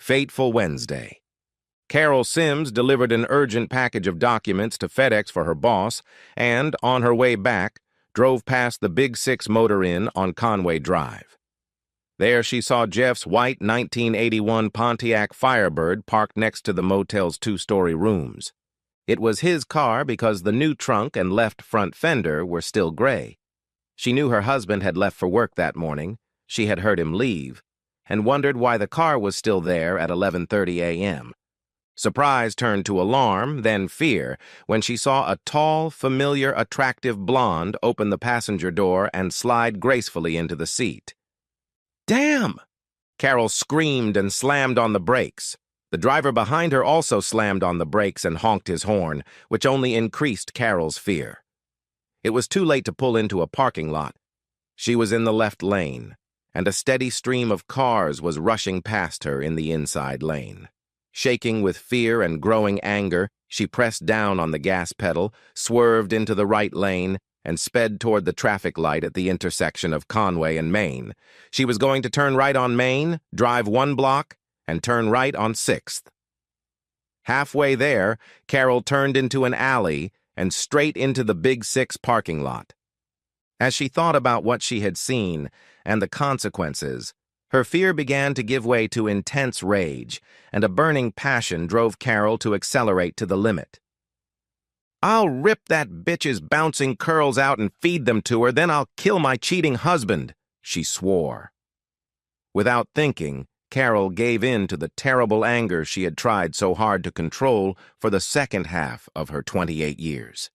Fateful Wednesday. Carol Sims delivered an urgent package of documents to FedEx for her boss and, on her way back, drove past the Big Six Motor Inn on Conway Drive. There she saw Jeff's white 1981 Pontiac Firebird parked next to the motel's two-story rooms. It was his car because the new trunk and left front fender were still gray. She knew her husband had left for work that morning. She had heard him leave, and wondered why the car was still there at 11:30 a.m. Surprise turned to alarm, then fear, when she saw a tall, familiar, attractive blonde open the passenger door and slide gracefully into the seat. "Damn!" Carol screamed and slammed on the brakes. The driver behind her also slammed on the brakes and honked his horn, which only increased Carol's fear. It was too late to pull into a parking lot. She was in the left lane, and a steady stream of cars was rushing past her in the inside lane. Shaking with fear and growing anger, she pressed down on the gas pedal, swerved into the right lane, and sped toward the traffic light at the intersection of Conway and Main. She was going to turn right on Main, drive 1 block, and turn right on 6th. Halfway there, Carol turned into an alley and straight into the Big Six parking lot. As she thought about what she had seen and the consequences, her fear began to give way to intense rage, and a burning passion drove Carol to accelerate to the limit. "I'll rip that bitch's bouncing curls out and feed them to her, then I'll kill my cheating husband," she swore. Without thinking, Carol gave in to the terrible anger she had tried so hard to control for the second half of her 28 years.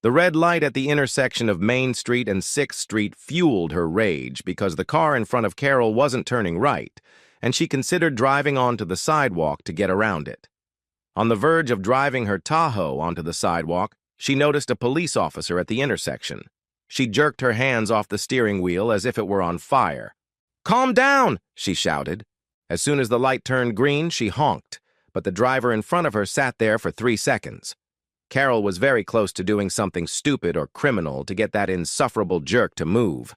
The red light at the intersection of Main Street and 6th Street fueled her rage because the car in front of Carol wasn't turning right, and she considered driving onto the sidewalk to get around it. On the verge of driving her Tahoe onto the sidewalk, she noticed a police officer at the intersection. She jerked her hands off the steering wheel as if it were on fire. "Calm down!" she shouted. As soon as the light turned green, she honked, but the driver in front of her sat there for 3 seconds. Carol was very close to doing something stupid or criminal to get that insufferable jerk to move.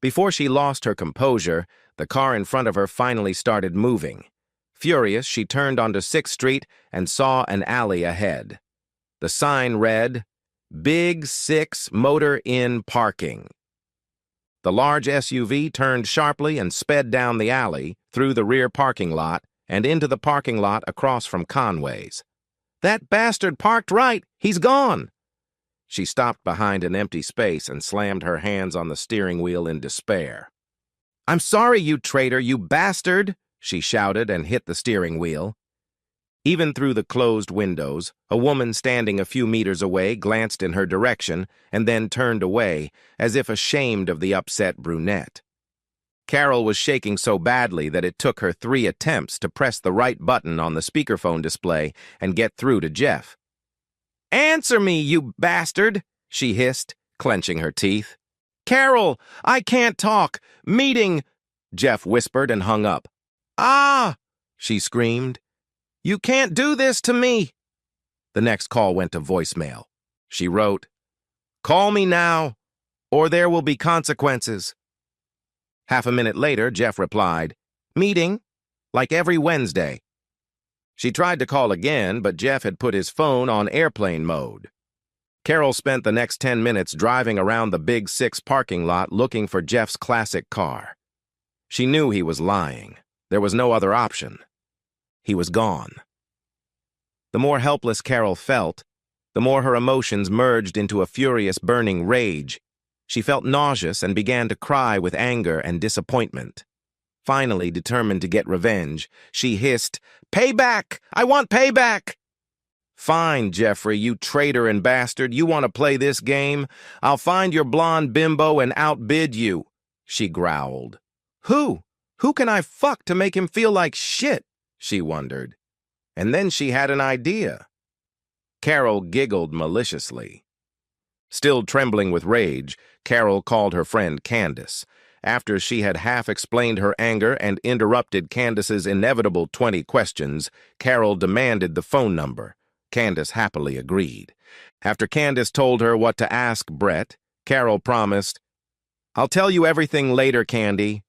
Before she lost her composure, the car in front of her finally started moving. Furious, she turned onto 6th Street and saw an alley ahead. The sign read, "Big Six Motor Inn Parking." The large SUV turned sharply and sped down the alley, through the rear parking lot, and into the parking lot across from Conway's. "That bastard parked right! He's gone!" She stopped behind an empty space and slammed her hands on the steering wheel in despair. "I'm sorry, you traitor, you bastard!" she shouted and hit the steering wheel. Even through the closed windows, a woman standing a few meters away glanced in her direction and then turned away, as if ashamed of the upset brunette. Carol was shaking so badly that it took her 3 attempts to press the right button on the speakerphone display and get through to Jeff. "Answer me, you bastard!" she hissed, clenching her teeth. "Carol, I can't talk. Meeting," Jeff whispered and hung up. "Ah!" she screamed. "You can't do this to me!" The next call went to voicemail. She wrote, "Call me now, or there will be consequences." Half a minute later, Jeff replied, "Meeting, like every Wednesday." She tried to call again, but Jeff had put his phone on airplane mode. Carol spent the next 10 minutes driving around the Big Six parking lot looking for Jeff's classic car. She knew he was lying. There was no other option. He was gone. The more helpless Carol felt, the more her emotions merged into a furious, burning rage. She felt nauseous and began to cry with anger and disappointment. Finally, determined to get revenge, she hissed, "Payback! I want payback!" "Fine, Jeffrey, you traitor and bastard. You want to play this game? I'll find your blonde bimbo and outbid you," she growled. Who? Who can I fuck to make him feel like shit?" she wondered. And then she had an idea. Carol giggled maliciously. Still trembling with rage, Carol called her friend Candace. After she had half-explained her anger and interrupted Candace's inevitable 20 questions, Carol demanded the phone number. Candace happily agreed. After Candace told her what to ask Brett, Carol promised, "I'll tell you everything later, Candy."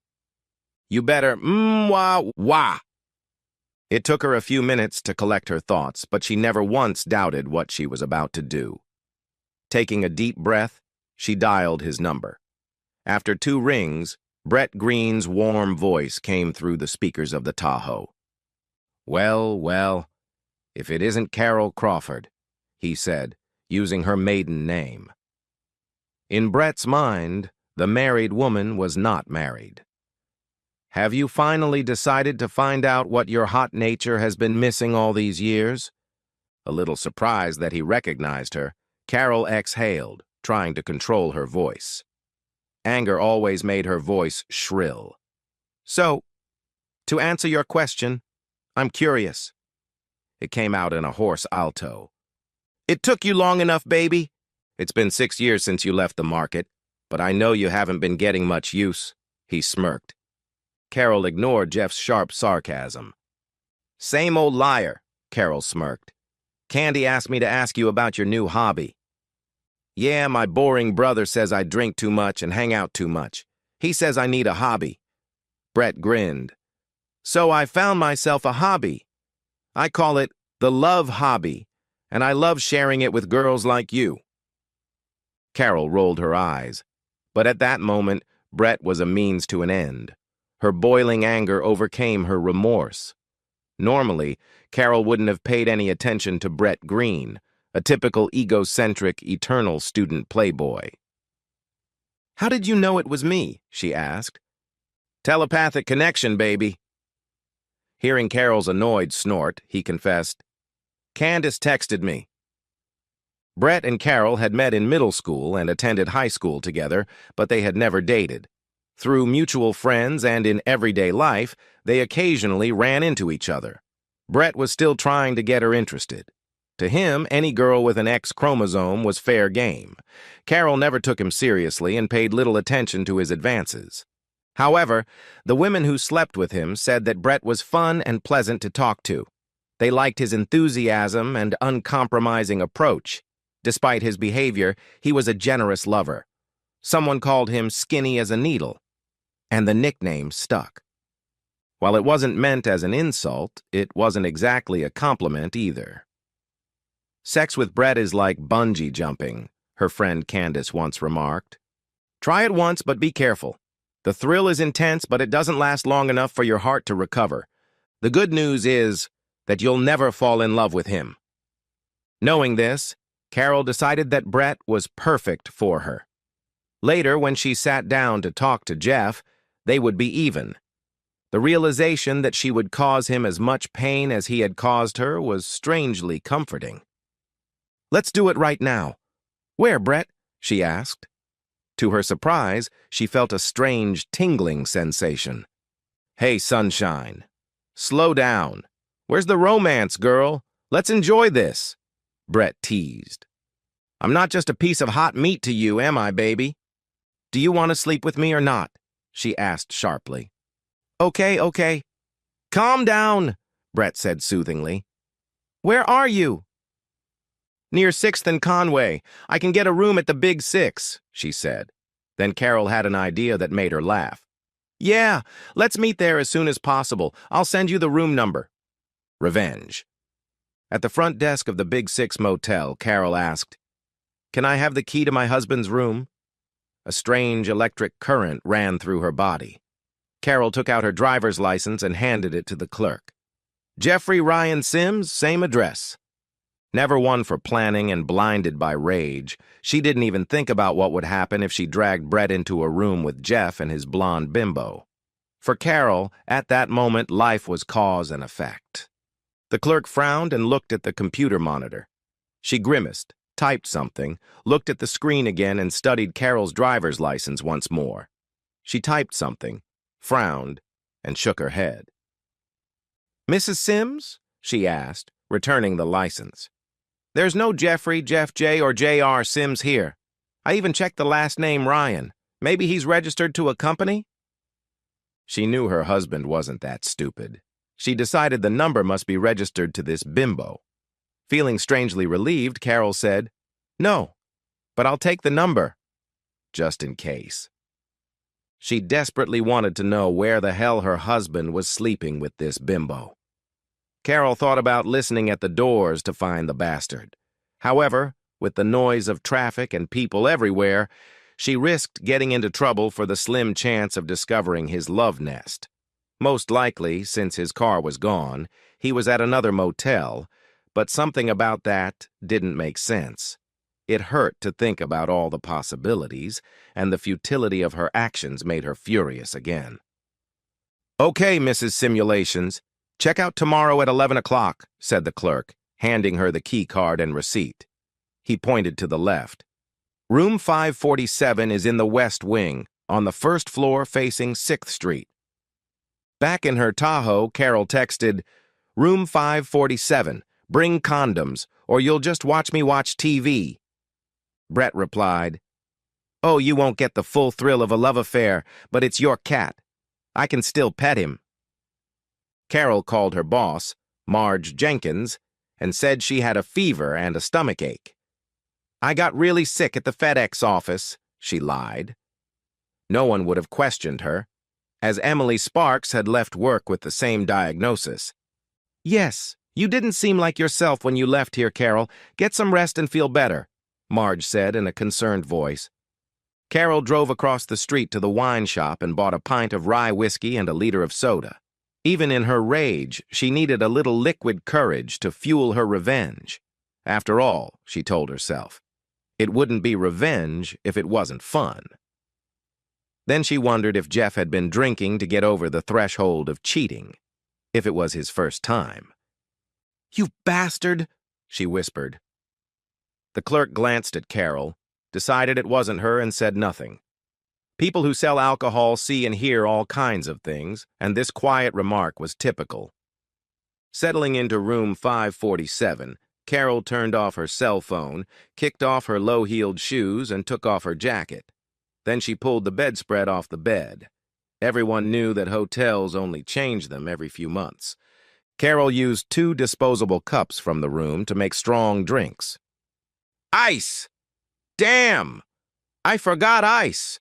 "You better wah. It took her a few minutes to collect her thoughts, but she never once doubted what she was about to do. Taking a deep breath, she dialed his number. After 2 rings, Brett Green's warm voice came through the speakers of the Tahoe. "Well, well, if it isn't Carol Crawford," he said, using her maiden name. In Brett's mind, the married woman was not married. "Have you finally decided to find out what your hot nature has been missing all these years?" A little surprised that he recognized her, Carol exhaled, trying to control her voice. Anger always made her voice shrill. "So, to answer your question, I'm curious." It came out in a hoarse alto. "It took you long enough, baby. It's been 6 years since you left the market, but I know you haven't been getting much use," he smirked. Carol ignored Jeff's sharp sarcasm. "Same old liar," Carol smirked. "Candy asked me to ask you about your new hobby." "Yeah, my boring brother says I drink too much and hang out too much. He says I need a hobby." Brett grinned. "So I found myself a hobby. I call it the love hobby, and I love sharing it with girls like you." Carol rolled her eyes, but at that moment, Brett was a means to an end. Her boiling anger overcame her remorse. Normally, Carol wouldn't have paid any attention to Brett Green, a typical egocentric, eternal student playboy. "How did you know it was me?" she asked. "Telepathic connection, baby." Hearing Carol's annoyed snort, he confessed, "Candace texted me." Brett and Carol had met in middle school and attended high school together, but they had never dated. Through mutual friends and in everyday life, they occasionally ran into each other. Brett was still trying to get her interested. To him, any girl with an X chromosome was fair game. Carol never took him seriously and paid little attention to his advances. However, the women who slept with him said that Brett was fun and pleasant to talk to. They liked his enthusiasm and uncompromising approach. Despite his behavior, he was a generous lover. Someone called him skinny as a needle, and the nickname stuck. While it wasn't meant as an insult, it wasn't exactly a compliment either. "Sex with Brett is like bungee jumping," her friend Candace once remarked. "Try it once, but be careful. The thrill is intense, but it doesn't last long enough for your heart to recover. The good news is that you'll never fall in love with him." Knowing this, Carol decided that Brett was perfect for her. Later, when she sat down to talk to Jeff, they would be even. The realization that she would cause him as much pain as he had caused her was strangely comforting. "Let's do it right now." "Where, Brett?" she asked. To her surprise, she felt a strange tingling sensation. "Hey, sunshine. Slow down. Where's the romance, girl? Let's enjoy this," Brett teased. "I'm not just a piece of hot meat to you, am I, baby? Do you want to sleep with me or not?" she asked sharply. Okay. "Calm down," Brett said soothingly. "Where are you?" "Near 6th and Conway. I can get a room at the Big Six," she said. Then Carol had an idea that made her laugh. "Yeah, let's meet there as soon as possible. I'll send you the room number." Revenge. At the front desk of the Big Six motel, Carol asked, "Can I have the key to my husband's room?" A strange electric current ran through her body. Carol took out her driver's license and handed it to the clerk. "Jeffrey Ryan Sims, same address." Never one for planning and blinded by rage, she didn't even think about what would happen if she dragged Brett into a room with Jeff and his blonde bimbo. For Carol, at that moment, life was cause and effect. The clerk frowned and looked at the computer monitor. She grimaced, typed something, looked at the screen again and studied Carol's driver's license once more. She typed something, frowned, and shook her head. "Mrs. Sims?" she asked, returning the license. "There's no Jeffrey, Jeff J, or J.R. Sims here. I even checked the last name Ryan. Maybe he's registered to a company?" She knew her husband wasn't that stupid. She decided the number must be registered to this bimbo. Feeling strangely relieved, Carol said, "No, but I'll take the number, just in case." She desperately wanted to know where the hell her husband was sleeping with this bimbo. Carol thought about listening at the doors to find the bastard. However, with the noise of traffic and people everywhere, she risked getting into trouble for the slim chance of discovering his love nest. Most likely, since his car was gone, he was at another motel, but something about that didn't make sense. It hurt to think about all the possibilities, and the futility of her actions made her furious again. "Okay, Mrs. Simulations. Check out tomorrow at 11 o'clock, said the clerk, handing her the key card and receipt. He pointed to the left. Room 547 is in the West Wing, on the first floor facing 6th Street. Back in her Tahoe, Carol texted, Room 547, bring condoms, or you'll just watch me watch TV. Brett replied, Oh, you won't get the full thrill of a love affair, but it's your cat. I can still pet him. Carol called her boss, Marge Jenkins, and said she had a fever and a stomachache. I got really sick at the FedEx office, she lied. No one would have questioned her, as Emily Sparks had left work with the same diagnosis. Yes, you didn't seem like yourself when you left here, Carol. Get some rest and feel better, Marge said in a concerned voice. Carol drove across the street to the wine shop and bought a pint of rye whiskey and a liter of soda. Even in her rage, she needed a little liquid courage to fuel her revenge. After all, she told herself, it wouldn't be revenge if it wasn't fun. Then she wondered if Jeff had been drinking to get over the threshold of cheating, if it was his first time. You bastard, she whispered. The clerk glanced at Carol, decided it wasn't her, and said nothing. People who sell alcohol see and hear all kinds of things, and this quiet remark was typical. Settling into room 547, Carol turned off her cell phone, kicked off her low-heeled shoes, and took off her jacket. Then she pulled the bedspread off the bed. Everyone knew that hotels only change them every few months. Carol used 2 disposable cups from the room to make strong drinks. Ice! Damn! I forgot ice!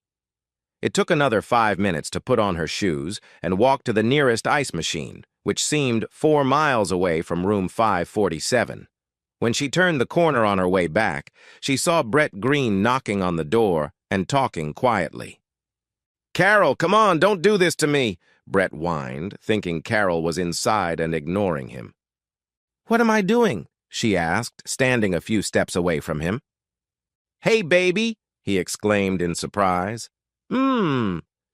It took another 5 minutes to put on her shoes and walk to the nearest ice machine, which seemed 4 miles away from room 547. When she turned the corner on her way back, she saw Brett Green knocking on the door and talking quietly. Carol, come on, don't do this to me, Brett whined, thinking Carol was inside and ignoring him. What am I doing? She asked, standing a few steps away from him. Hey, baby, he exclaimed in surprise.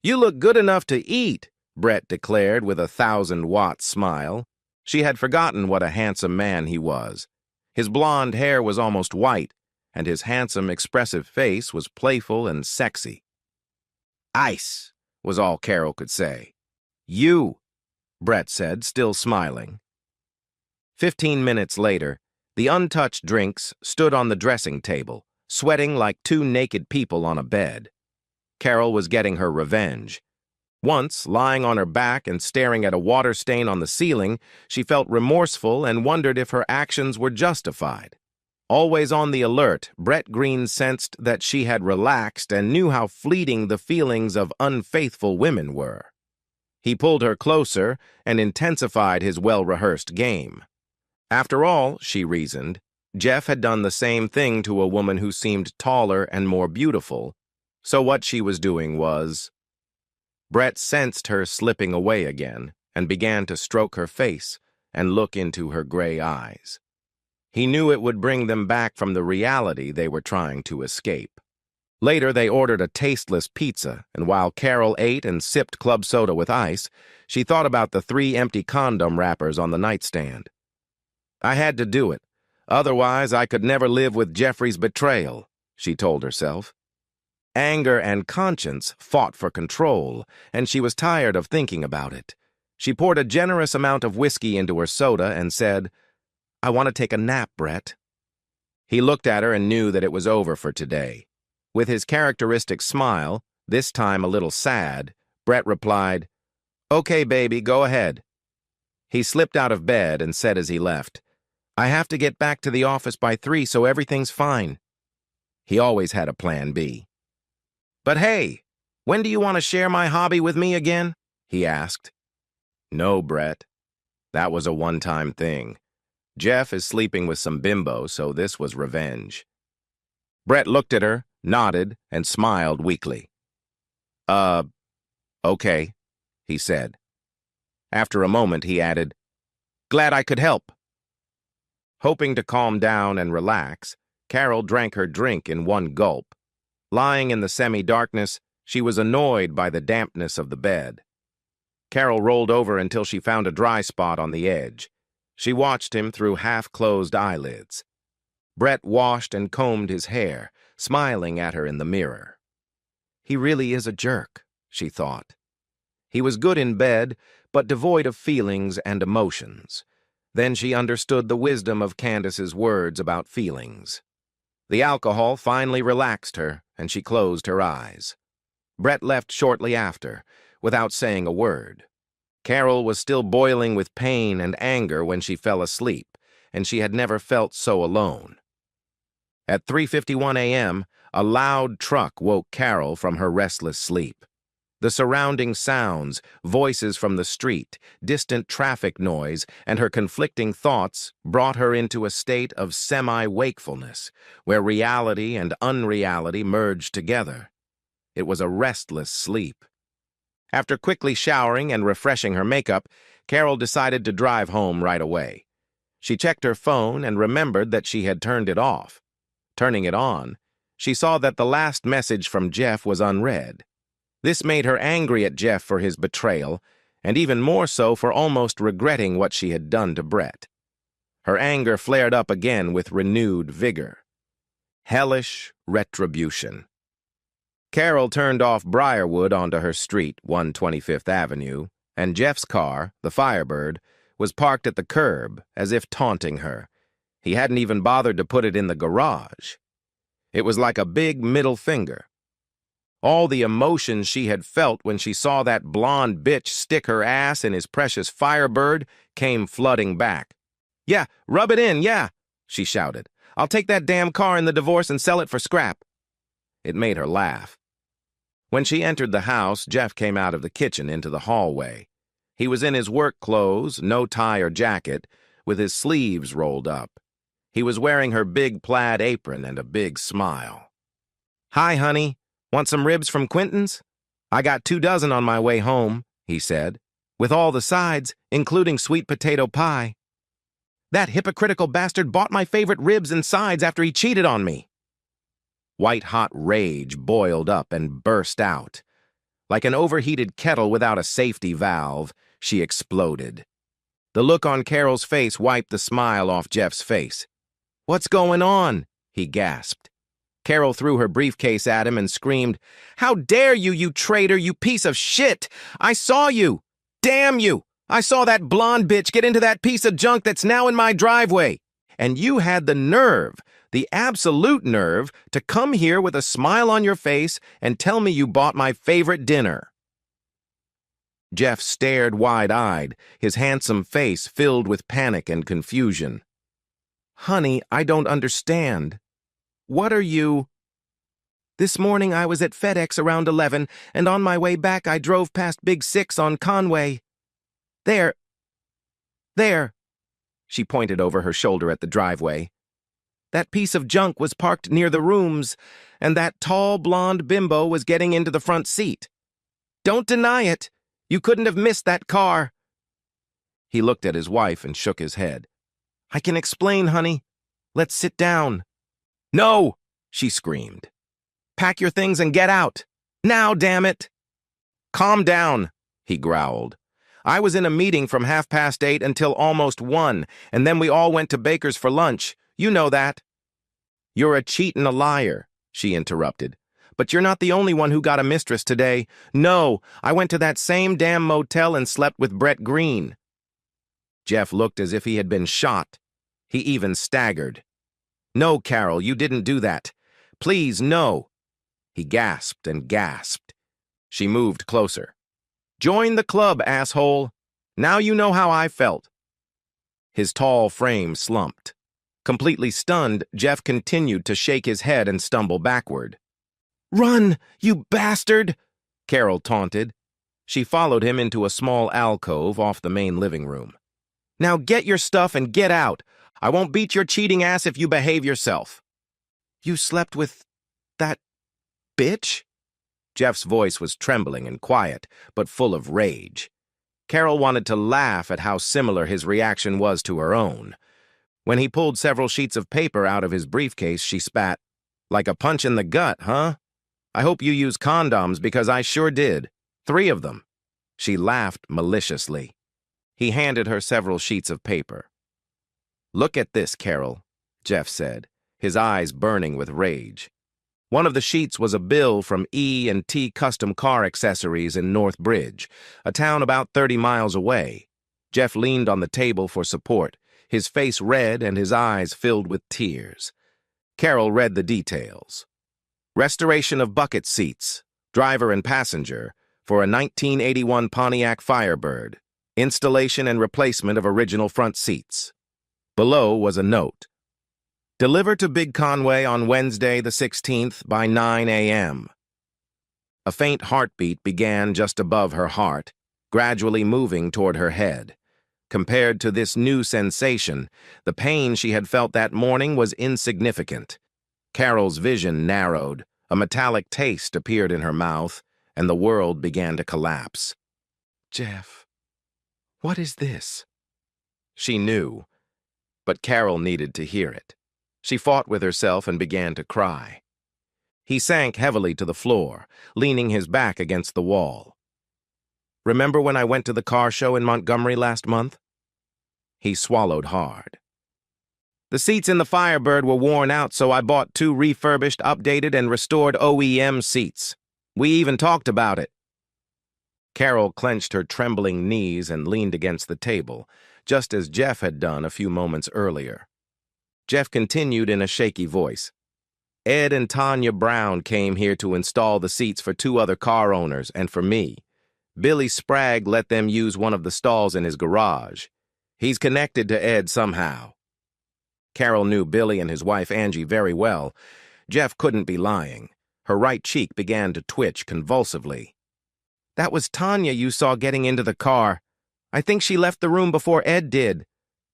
You look good enough to eat, Brett declared with a 1,000-watt smile. She had forgotten what a handsome man he was. His blonde hair was almost white, and his handsome, expressive face was playful and sexy. Ice, was all Carol could say. You, Brett said, still smiling. 15 minutes later, the untouched drinks stood on the dressing table, sweating like 2 naked people on a bed. Carol was getting her revenge. Once, lying on her back and staring at a water stain on the ceiling, she felt remorseful and wondered if her actions were justified. Always on the alert, Brett Green sensed that she had relaxed and knew how fleeting the feelings of unfaithful women were. He pulled her closer and intensified his well-rehearsed game. After all, she reasoned, Jeff had done the same thing to a woman who seemed taller and more beautiful, so what she was doing was... Brett sensed her slipping away again and began to stroke her face and look into her gray eyes. He knew it would bring them back from the reality they were trying to escape. Later, they ordered a tasteless pizza, and while Carol ate and sipped club soda with ice, she thought about the 3 empty condom wrappers on the nightstand. I had to do it. Otherwise, I could never live with Jeffrey's betrayal, she told herself. Anger and conscience fought for control, and she was tired of thinking about it. She poured a generous amount of whiskey into her soda and said, I want to take a nap, Brett. He looked at her and knew that it was over for today. With his characteristic smile, this time a little sad, Brett replied, Okay, baby, go ahead. He slipped out of bed and said as he left, I have to get back to the office by 3, so everything's fine. He always had a plan B. But hey, when do you want to share my hobby with me again? He asked. No, Brett. That was a one-time thing. Jeff is sleeping with some bimbo, so this was revenge. Brett looked at her, nodded, and smiled weakly. Okay, he said. After a moment, he added, "Glad I could help." Hoping to calm down and relax, Carol drank her drink in one gulp. Lying in the semi-darkness, she was annoyed by the dampness of the bed. Carol rolled over until she found a dry spot on the edge. She watched him through half-closed eyelids. Brett washed and combed his hair, smiling at her in the mirror. He really is a jerk, she thought. He was good in bed, but devoid of feelings and emotions. Then she understood the wisdom of Candace's words about feelings. The alcohol finally relaxed her, and she closed her eyes. Brett left shortly after, without saying a word. Carol was still boiling with pain and anger when she fell asleep, and she had never felt so alone. At 3:51 a.m., a loud truck woke Carol from her restless sleep. The surrounding sounds, voices from the street, distant traffic noise, and her conflicting thoughts brought her into a state of semi-wakefulness, where reality and unreality merged together. It was a restless sleep. After quickly showering and refreshing her makeup, Carol decided to drive home right away. She checked her phone and remembered that she had turned it off. Turning it on, she saw that the last message from Jeff was unread. This made her angry at Jeff for his betrayal, and even more so for almost regretting what she had done to Brett. Her anger flared up again with renewed vigor. Hellish retribution. Carol turned off Briarwood onto her street, 125th Avenue, and Jeff's car, the Firebird, was parked at the curb, as if taunting her. He hadn't even bothered to put it in the garage. It was like a big middle finger. All the emotions she had felt when she saw that blonde bitch stick her ass in his precious Firebird came flooding back. "Yeah, rub it in, yeah," she shouted. "I'll take that damn car in the divorce and sell it for scrap." It made her laugh. When she entered the house, Jeff came out of the kitchen into the hallway. He was in his work clothes, no tie or jacket, with his sleeves rolled up. He was wearing her big plaid apron and a big smile. "Hi, honey. Want some ribs from Quentin's? I got 2 dozen on my way home," he said, "with all the sides, including sweet potato pie. That hypocritical bastard bought my favorite ribs and sides after he cheated on me." White-hot rage boiled up and burst out. Like an overheated kettle without a safety valve, she exploded. The look on Carol's face wiped the smile off Jeff's face. "What's going on?" he gasped. Carol threw her briefcase at him and screamed, "How dare you, you traitor, you piece of shit! I saw you! Damn you! I saw that blonde bitch get into that piece of junk that's now in my driveway. And you had the nerve, the absolute nerve, to come here with a smile on your face and tell me you bought my favorite dinner." Jeff stared wide-eyed, his handsome face filled with panic and confusion. "Honey, I don't understand. What are you—" "This morning I was at FedEx around 11, and on my way back I drove past Big Six on Conway. There. She pointed over her shoulder at the driveway. "That piece of junk was parked near the rooms, and that tall blonde bimbo was getting into the front seat. Don't deny it. You couldn't have missed that car." He looked at his wife and shook his head. "I can explain, honey. Let's sit down." "No!" she screamed. "Pack your things and get out. Now, damn it!" "Calm down," he growled. "I was in a meeting from 8:30 until almost 1, and then we all went to Baker's for lunch. You know that." "You're a cheat and a liar," she interrupted. "But you're not the only one who got a mistress today. No, I went to that same damn motel and slept with Brett Green." Jeff looked as if he had been shot. He even staggered. "No, Carol, you didn't do that. Please, no." He gasped and gasped. She moved closer. "Join the club, asshole. Now you know how I felt." His tall frame slumped. Completely stunned, Jeff continued to shake his head and stumble backward. "Run, you bastard!" Carol taunted. She followed him into a small alcove off the main living room. Now get your stuff and get out. I won't beat your cheating ass if you behave yourself. You slept with that bitch? Jeff's voice was trembling and quiet, but full of rage. Carol wanted to laugh at how similar his reaction was to her own. When he pulled several sheets of paper out of his briefcase, she spat, "Like a punch in the gut, huh? I hope you use condoms because I sure did. 3 of them." She laughed maliciously. He handed her several sheets of paper. "Look at this, Carol," Jeff said, his eyes burning with rage. One of the sheets was a bill from E&T Custom Car Accessories in North Bridge, a town about 30 miles away. Jeff leaned on the table for support, his face red and his eyes filled with tears. Carol read the details. Restoration of bucket seats, driver and passenger, for a 1981 Pontiac Firebird. Installation and replacement of original front seats. Below was a note. Deliver to Big Conway on Wednesday the 16th by 9 a.m. A faint heartbeat began just above her heart, gradually moving toward her head. Compared to this new sensation, the pain she had felt that morning was insignificant. Carol's vision narrowed, a metallic taste appeared in her mouth, and the world began to collapse. "Jeff, what is this?" She knew, but Carol needed to hear it. She fought with herself and began to cry. He sank heavily to the floor, leaning his back against the wall. "Remember when I went to the car show in Montgomery last month?" He swallowed hard. "The seats in the Firebird were worn out, so I bought 2 refurbished, updated, and restored OEM seats. We even talked about it." Carol clenched her trembling knees and leaned against the table, just as Jeff had done a few moments earlier. Jeff continued in a shaky voice. "Ed and Tanya Brown came here to install the seats for 2 other car owners and for me. Billy Spragg let them use one of the stalls in his garage. He's connected to Ed somehow." Carol knew Billy and his wife Angie very well. Jeff couldn't be lying. Her right cheek began to twitch convulsively. "That was Tanya you saw getting into the car. I think she left the room before Ed did.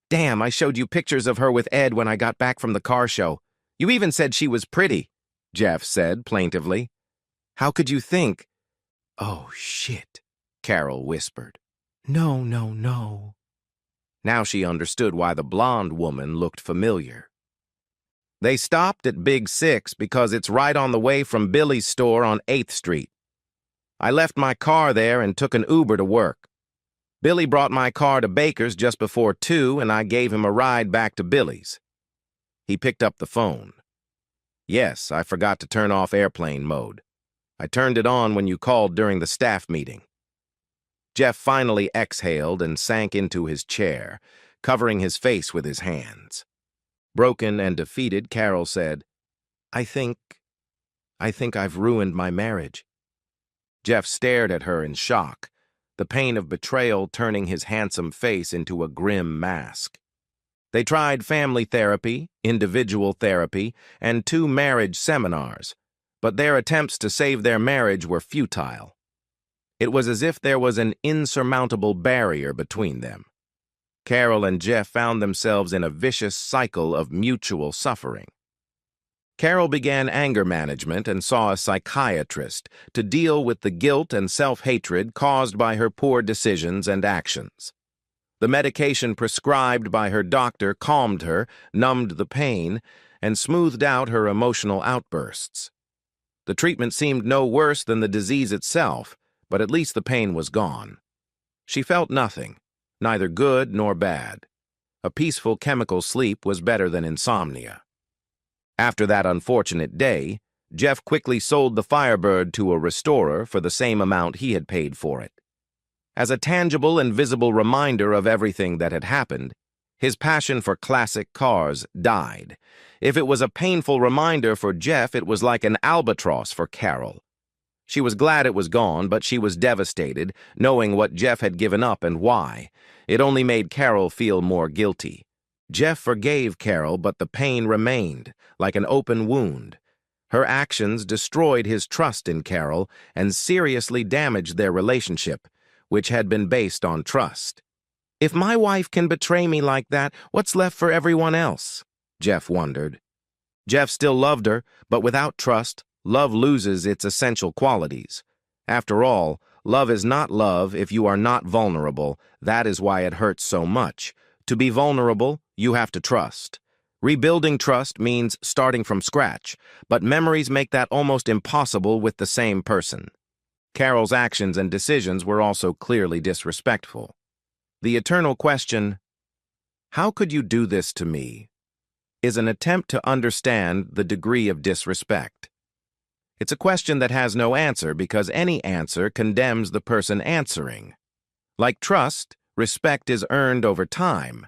Damn, I showed you pictures of her with Ed when I got back from the car show. You even said she was pretty," Jeff said plaintively. "How could you think?" "Oh, shit," Carol whispered. "No, no, no." Now she understood why the blonde woman looked familiar. "They stopped at Big Six because it's right on the way from Billy's store on 8th Street. I left my car there and took an Uber to work. Billy brought my car to Baker's just before 2, and I gave him a ride back to Billy's." He picked up the phone. "Yes, I forgot to turn off airplane mode. I turned it on when you called during the staff meeting." Jeff finally exhaled and sank into his chair, covering his face with his hands. Broken and defeated, Carol said, I think I've ruined my marriage." Jeff stared at her in shock, the pain of betrayal turning his handsome face into a grim mask. They tried family therapy, individual therapy, and 2 marriage seminars, but their attempts to save their marriage were futile. It was as if there was an insurmountable barrier between them. Carol and Jeff found themselves in a vicious cycle of mutual suffering. Carol began anger management and saw a psychiatrist to deal with the guilt and self-hatred caused by her poor decisions and actions. The medication prescribed by her doctor calmed her, numbed the pain, and smoothed out her emotional outbursts. The treatment seemed no worse than the disease itself, but at least the pain was gone. She felt nothing, neither good nor bad. A peaceful chemical sleep was better than insomnia. After that unfortunate day, Jeff quickly sold the Firebird to a restorer for the same amount he had paid for it. As a tangible and visible reminder of everything that had happened, his passion for classic cars died. If it was a painful reminder for Jeff, it was like an albatross for Carol. She was glad it was gone, but she was devastated, knowing what Jeff had given up and why. It only made Carol feel more guilty. Jeff forgave Carol, but the pain remained, like an open wound. Her actions destroyed his trust in Carol and seriously damaged their relationship, which had been based on trust. If my wife can betray me like that, what's left for everyone else? Jeff wondered. Jeff still loved her, but without trust, love loses its essential qualities. After all, love is not love if you are not vulnerable. That is why it hurts so much. To be vulnerable, you have to trust. Rebuilding trust means starting from scratch, but memories make that almost impossible with the same person. Carol's actions and decisions were also clearly disrespectful. The eternal question, "How could you do this to me?" is an attempt to understand the degree of disrespect. It's a question that has no answer because any answer condemns the person answering. Like trust, respect is earned over time,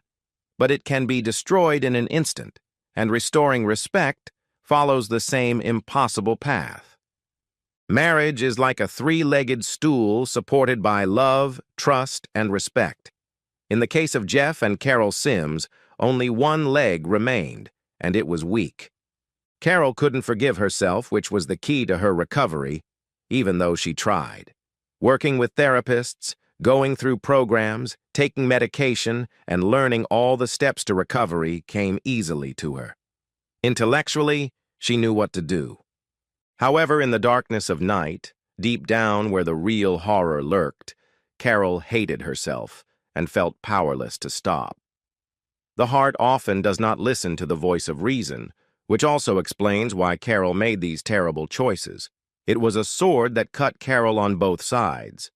but it can be destroyed in an instant, and restoring respect follows the same impossible path. Marriage is like a three-legged stool supported by love, trust, and respect. In the case of Jeff and Carol Sims, only one leg remained, and it was weak. Carol couldn't forgive herself, which was the key to her recovery, even though she tried. Working with therapists, going through programs, taking medication, and learning all the steps to recovery came easily to her. Intellectually, she knew what to do. However, in the darkness of night, deep down where the real horror lurked, Carol hated herself and felt powerless to stop. The heart often does not listen to the voice of reason, which also explains why Carol made these terrible choices. It was a sword that cut Carol on both sides.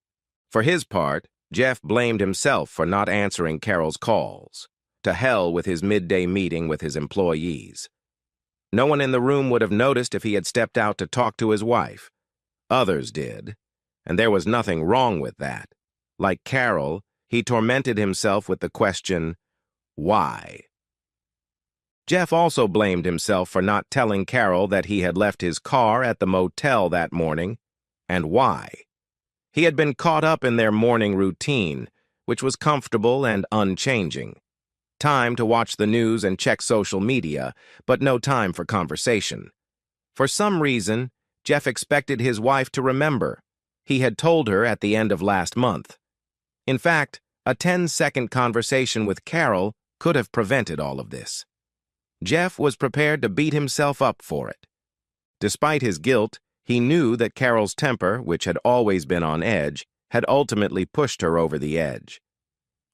For his part, Jeff blamed himself for not answering Carol's calls. To hell with his midday meeting with his employees. No one in the room would have noticed if he had stepped out to talk to his wife. Others did, and there was nothing wrong with that. Like Carol, he tormented himself with the question, why? Jeff also blamed himself for not telling Carol that he had left his car at the motel that morning, and why. He had been caught up in their morning routine, which was comfortable and unchanging. Time to watch the news and check social media, but no time for conversation. For some reason, Jeff expected his wife to remember. He had told her at the end of last month. In fact, a 10-second conversation with Carol could have prevented all of this. Jeff was prepared to beat himself up for it. Despite his guilt, he knew that Carol's temper, which had always been on edge, had ultimately pushed her over the edge.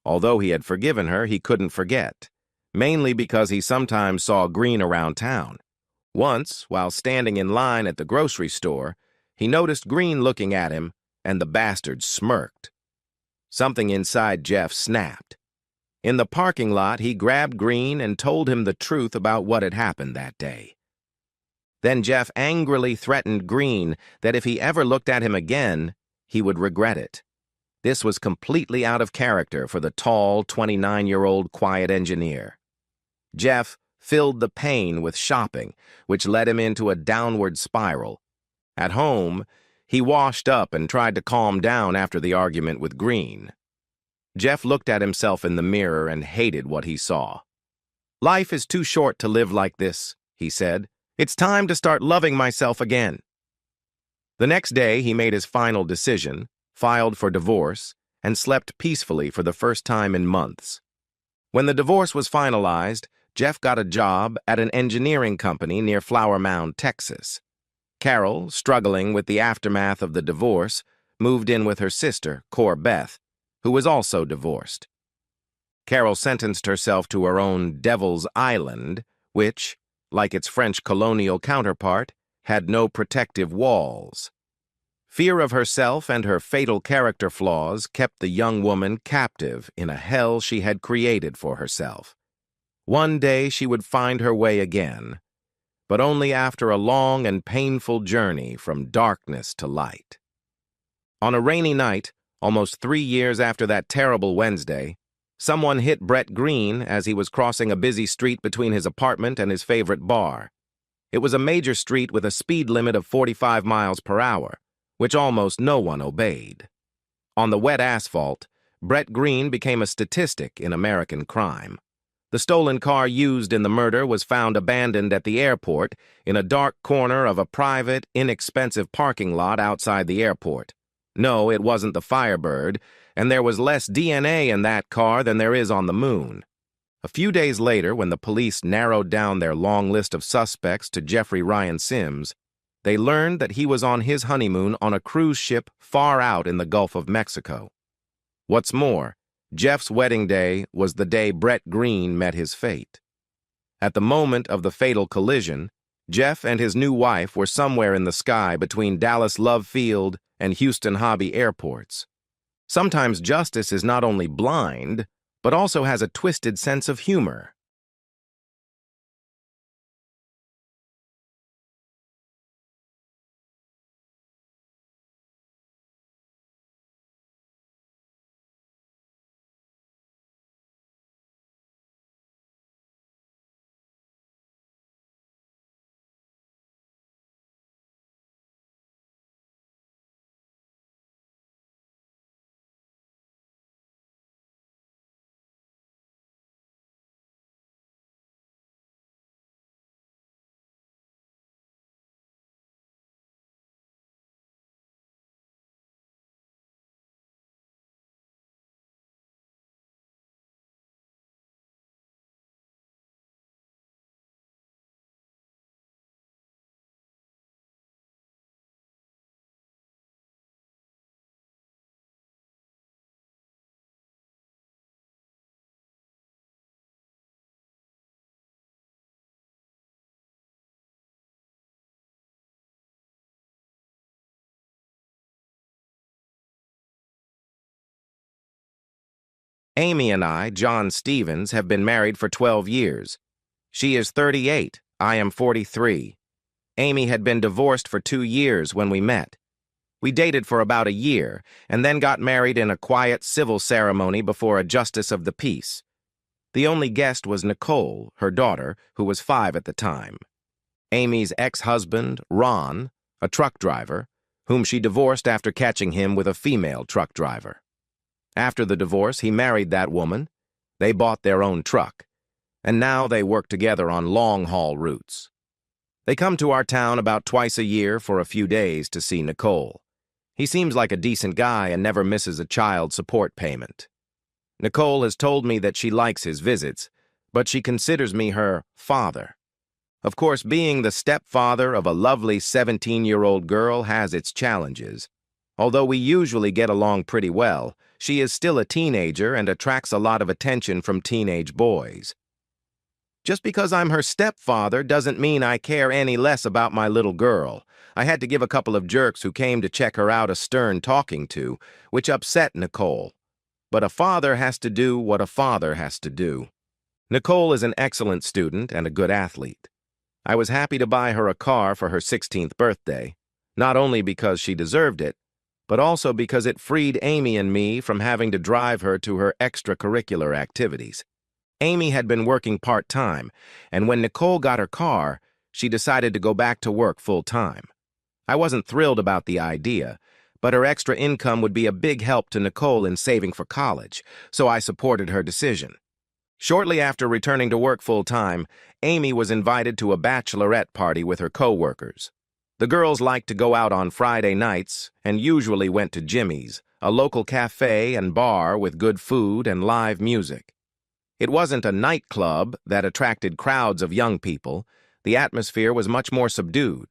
Although he had forgiven her, he couldn't forget, mainly because he sometimes saw Green around town. Once, while standing in line at the grocery store, he noticed Green looking at him, and the bastard smirked. Something inside Jeff snapped. In the parking lot, he grabbed Green and told him the truth about what had happened that day. Then Jeff angrily threatened Green that if he ever looked at him again, he would regret it. This was completely out of character for the tall, 29-year-old quiet engineer. Jeff filled the pain with shopping, which led him into a downward spiral. At home, he washed up and tried to calm down after the argument with Green. Jeff looked at himself in the mirror and hated what he saw. "Life is too short to live like this," he said. "It's time to start loving myself again." The next day, he made his final decision, filed for divorce, and slept peacefully for the first time in months. When the divorce was finalized, Jeff got a job at an engineering company near Flower Mound, Texas. Carol, struggling with the aftermath of the divorce, moved in with her sister, Cor Beth, who was also divorced. Carol sentenced herself to her own Devil's Island, which, like its French colonial counterpart, had no protective walls. Fear of herself and her fatal character flaws kept the young woman captive in a hell she had created for herself. One day she would find her way again, but only after a long and painful journey from darkness to light. On a rainy night, almost 3 years after that terrible Wednesday, someone hit Brett Green as he was crossing a busy street between his apartment and his favorite bar. It was a major street with a speed limit of 45 miles per hour, which almost no one obeyed. On the wet asphalt, Brett Green became a statistic in American crime. The stolen car used in the murder was found abandoned at the airport in a dark corner of a private, inexpensive parking lot outside the airport. No, it wasn't the Firebird, and there was less DNA in that car than there is on the moon. A few days later, when the police narrowed down their long list of suspects to Jeffrey Ryan Sims, they learned that he was on his honeymoon on a cruise ship far out in the Gulf of Mexico. What's more, Jeff's wedding day was the day Brett Green met his fate. At the moment of the fatal collision, Jeff and his new wife were somewhere in the sky between Dallas Love Field and Houston Hobby airports. Sometimes justice is not only blind, but also has a twisted sense of humor. Amy and I, John Stevens, have been married for 12 years. She is 38, I am 43. Amy had been divorced for 2 years when we met. We dated for about a year, and then got married in a quiet civil ceremony before a justice of the peace. The only guest was Nicole, her daughter, who was 5 at the time. Amy's ex-husband, Ron, a truck driver, whom she divorced after catching him with a female truck driver. After the divorce, he married that woman. They bought their own truck, and now they work together on long-haul routes. They come to our town about twice a year for a few days to see Nicole. He seems like a decent guy and never misses a child support payment. Nicole has told me that she likes his visits, but she considers me her father. Of course, being the stepfather of a lovely 17-year-old girl has its challenges. Although we usually get along pretty well, she is still a teenager and attracts a lot of attention from teenage boys. Just because I'm her stepfather doesn't mean I care any less about my little girl. I had to give a couple of jerks who came to check her out a stern talking to, which upset Nicole. But a father has to do what a father has to do. Nicole is an excellent student and a good athlete. I was happy to buy her a car for her 16th birthday, not only because she deserved it, but also because it freed Amy and me from having to drive her to her extracurricular activities. Amy had been working part-time, and when Nicole got her car, she decided to go back to work full-time. I wasn't thrilled about the idea, but her extra income would be a big help to Nicole in saving for college, so I supported her decision. Shortly after returning to work full-time, Amy was invited to a bachelorette party with her co-workers. The girls liked to go out on Friday nights and usually went to Jimmy's, a local cafe and bar with good food and live music. It wasn't a nightclub that attracted crowds of young people. The atmosphere was much more subdued.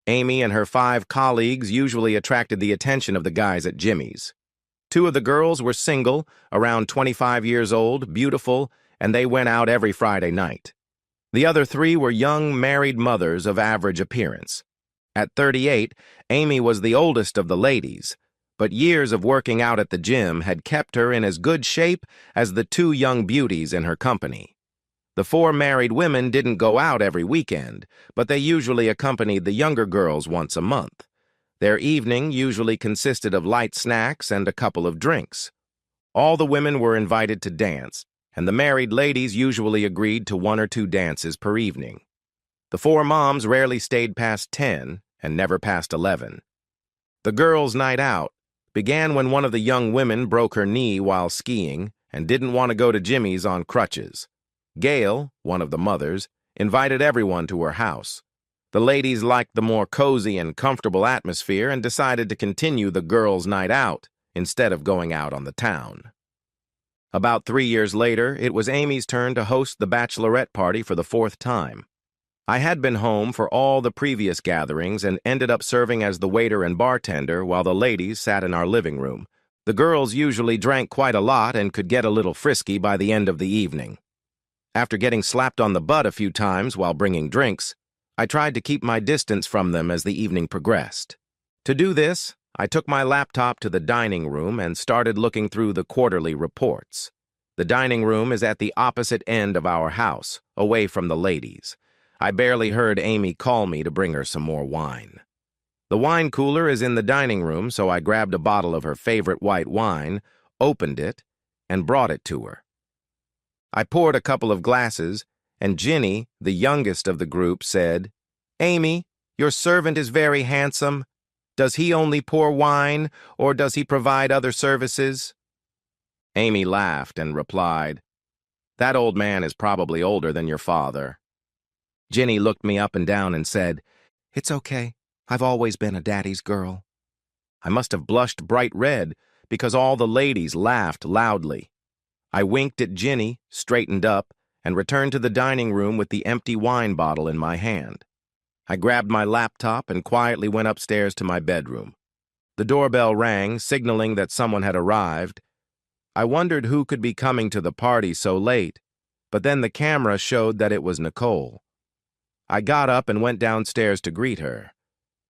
Amy and her 5 colleagues usually attracted the attention of the guys at Jimmy's. 2 of the girls were single, around 25 years old, beautiful, and they went out every Friday night. The other 3 were young married mothers of average appearance. At 38, Amy was the oldest of the ladies, but years of working out at the gym had kept her in as good shape as the 2 young beauties in her company. The 4 married women didn't go out every weekend, but they usually accompanied the younger girls once a month. Their evening usually consisted of light snacks and a couple of drinks. All the women were invited to dance, and the married ladies usually agreed to 1 or 2 dances per evening. The 4 moms rarely stayed past 10 and never past 11. The girls' night out began when one of the young women broke her knee while skiing and didn't want to go to Jimmy's on crutches. Gail, one of the mothers, invited everyone to her house. The ladies liked the more cozy and comfortable atmosphere and decided to continue the girls' night out instead of going out on the town. About 3 years later, it was Amy's turn to host the bachelorette party for the 4th time. I had been home for all the previous gatherings and ended up serving as the waiter and bartender while the ladies sat in our living room. The girls usually drank quite a lot and could get a little frisky by the end of the evening. After getting slapped on the butt a few times while bringing drinks, I tried to keep my distance from them as the evening progressed. To do this, I took my laptop to the dining room and started looking through the quarterly reports. The dining room is at the opposite end of our house, away from the ladies. I barely heard Amy call me to bring her some more wine. The wine cooler is in the dining room, so I grabbed a bottle of her favorite white wine, opened it, and brought it to her. I poured a couple of glasses, and Ginny, the youngest of the group, said, "Amy, your servant is very handsome. Does he only pour wine, or does he provide other services?" Amy laughed and replied, "That old man is probably older than your father." Ginny looked me up and down and said, "It's okay. I've always been a daddy's girl." I must have blushed bright red because all the ladies laughed loudly. I winked at Ginny, straightened up, and returned to the dining room with the empty wine bottle in my hand. I grabbed my laptop and quietly went upstairs to my bedroom. The doorbell rang, signaling that someone had arrived. I wondered who could be coming to the party so late, but then the camera showed that it was Nicole. I got up and went downstairs to greet her.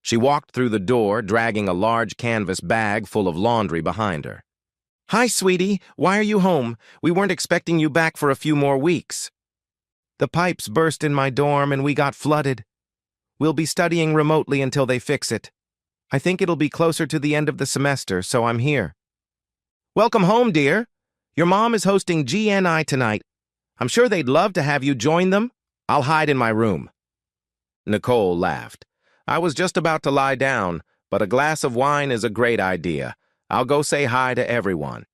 She walked through the door, dragging a large canvas bag full of laundry behind her. "Hi, sweetie. Why are you home? We weren't expecting you back for a few more weeks." "The pipes burst in my dorm and we got flooded. We'll be studying remotely until they fix it. I think it'll be closer to the end of the semester, so I'm here." "Welcome home, dear. Your mom is hosting GNI tonight. I'm sure they'd love to have you join them. I'll hide in my room." Nicole laughed. "I was just about to lie down, but a glass of wine is a great idea. I'll go say hi to everyone."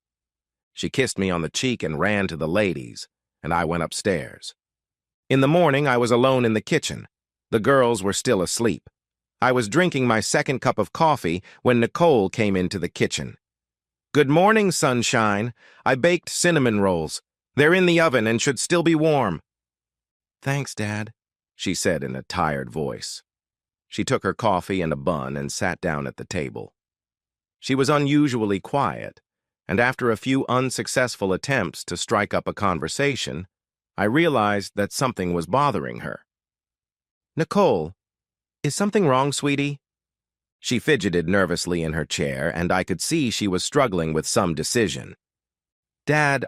She kissed me on the cheek and ran to the ladies, and I went upstairs. In the morning, I was alone in the kitchen. The girls were still asleep. I was drinking my second cup of coffee when Nicole came into the kitchen. "Good morning, sunshine. I baked cinnamon rolls. They're in the oven and should still be warm." "Thanks, Dad," she said in a tired voice. She took her coffee and a bun and sat down at the table. She was unusually quiet, and after a few unsuccessful attempts to strike up a conversation, I realized that something was bothering her. "Nicole, is something wrong, sweetie?" She fidgeted nervously in her chair, and I could see she was struggling with some decision. "Dad,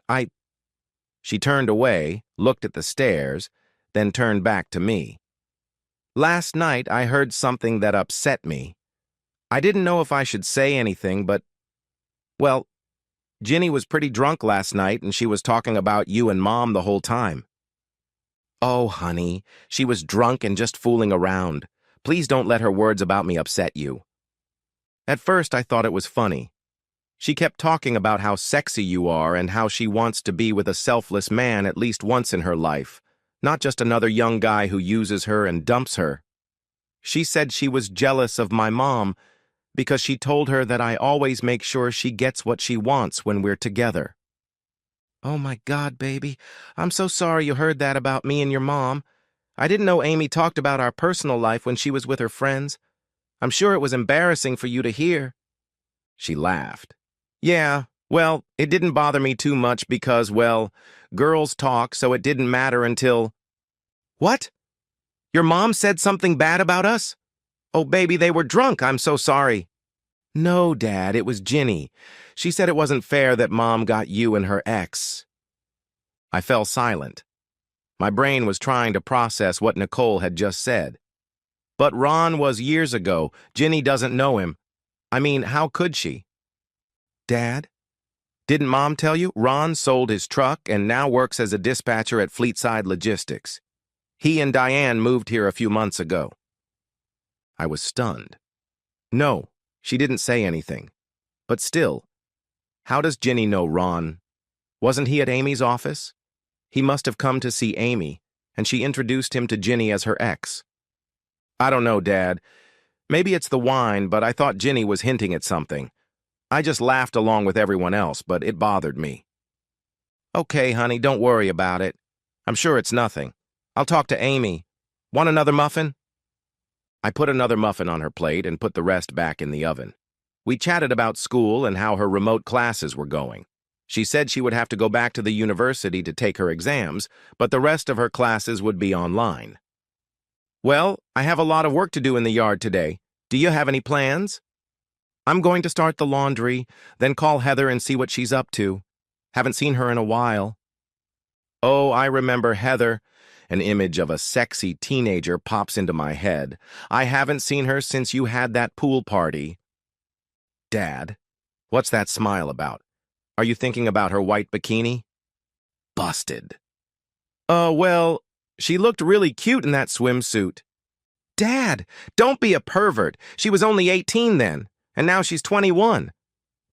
She turned away, looked at the stairs, then turned back to me. "Last night I heard something that upset me. I didn't know if I should say anything, but, well, Ginny was pretty drunk last night and she was talking about you and Mom the whole time." "Oh, honey, she was drunk and just fooling around. Please don't let her words about me upset you." At first I thought it was funny. She kept talking about how sexy you are and how she wants to be with a selfless man at least once in her life, not just another young guy who uses her and dumps her. She said she was jealous of my mom because she told her that I always make sure she gets what she wants when we're together. "Oh my God, baby, I'm so sorry you heard that about me and your mom. I didn't know Amy talked about our personal life when she was with her friends. I'm sure it was embarrassing for you to hear." She laughed. "Yeah, well, it didn't bother me too much because, well, girls talk, so it didn't matter until—" "What? Your mom said something bad about us? Oh, baby, they were drunk. I'm so sorry." "No, Dad, it was Ginny. She said it wasn't fair that Mom got you and her ex." I fell silent. My brain was trying to process what Nicole had just said. "But Ron was years ago. Ginny doesn't know him. I mean, how could she?" "Dad, didn't Mom tell you? Ron sold his truck and now works as a dispatcher at Fleetside Logistics. He and Diane moved here a few months ago." I was stunned. No, she didn't say anything. But still, how does Ginny know Ron? Wasn't he at Amy's office? He must have come to see Amy, and she introduced him to Ginny as her ex. I don't know, Dad. Maybe it's the wine, but I thought Ginny was hinting at something. I just laughed along with everyone else, but it bothered me. Okay, honey, don't worry about it. I'm sure it's nothing. I'll talk to Amy. Want another muffin? I put another muffin on her plate and put the rest back in the oven. We chatted about school and how her remote classes were going. She said she would have to go back to the university to take her exams, but the rest of her classes would be online. Well, I have a lot of work to do in the yard today. Do you have any plans? I'm going to start the laundry, then call Heather and see what she's up to. Haven't seen her in a while. Oh, I remember Heather. An image of a sexy teenager pops into my head. I haven't seen her since you had that pool party. Dad, what's that smile about? Are you thinking about her white bikini? Busted. Well, she looked really cute in that swimsuit. Dad, don't be a pervert. She was only 18 then, and now she's 21.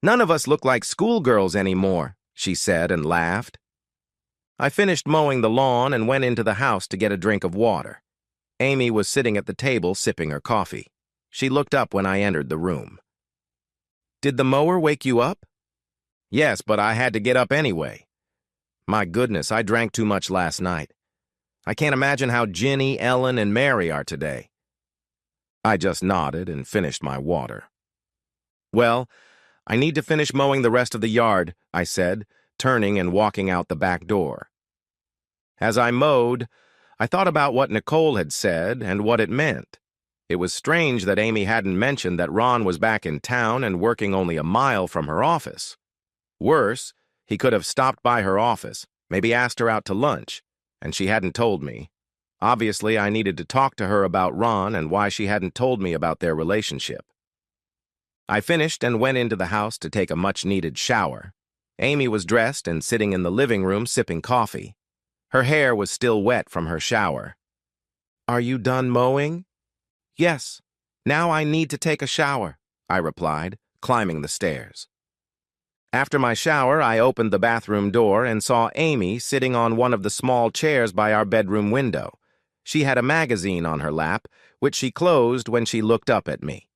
None of us look like schoolgirls anymore, she said and laughed. I finished mowing the lawn and went into the house to get a drink of water. Amy was sitting at the table sipping her coffee. She looked up when I entered the room. Did the mower wake you up? Yes, but I had to get up anyway. My goodness, I drank too much last night. I can't imagine how Ginny, Ellen, and Mary are today. I just nodded and finished my water. Well, I need to finish mowing the rest of the yard, I said, turning and walking out the back door. As I mowed, I thought about what Nicole had said and what it meant. It was strange that Amy hadn't mentioned that Ron was back in town and working only a mile from her office. Worse, he could have stopped by her office, maybe asked her out to lunch, and she hadn't told me. Obviously, I needed to talk to her about Ron and why she hadn't told me about their relationship. I finished and went into the house to take a much-needed shower. Amy was dressed and sitting in the living room sipping coffee. Her hair was still wet from her shower. Are you done mowing? Yes. Now I need to take a shower, I replied, climbing the stairs. After my shower, I opened the bathroom door and saw Amy sitting on one of the small chairs by our bedroom window. She had a magazine on her lap, which she closed when she looked up at me.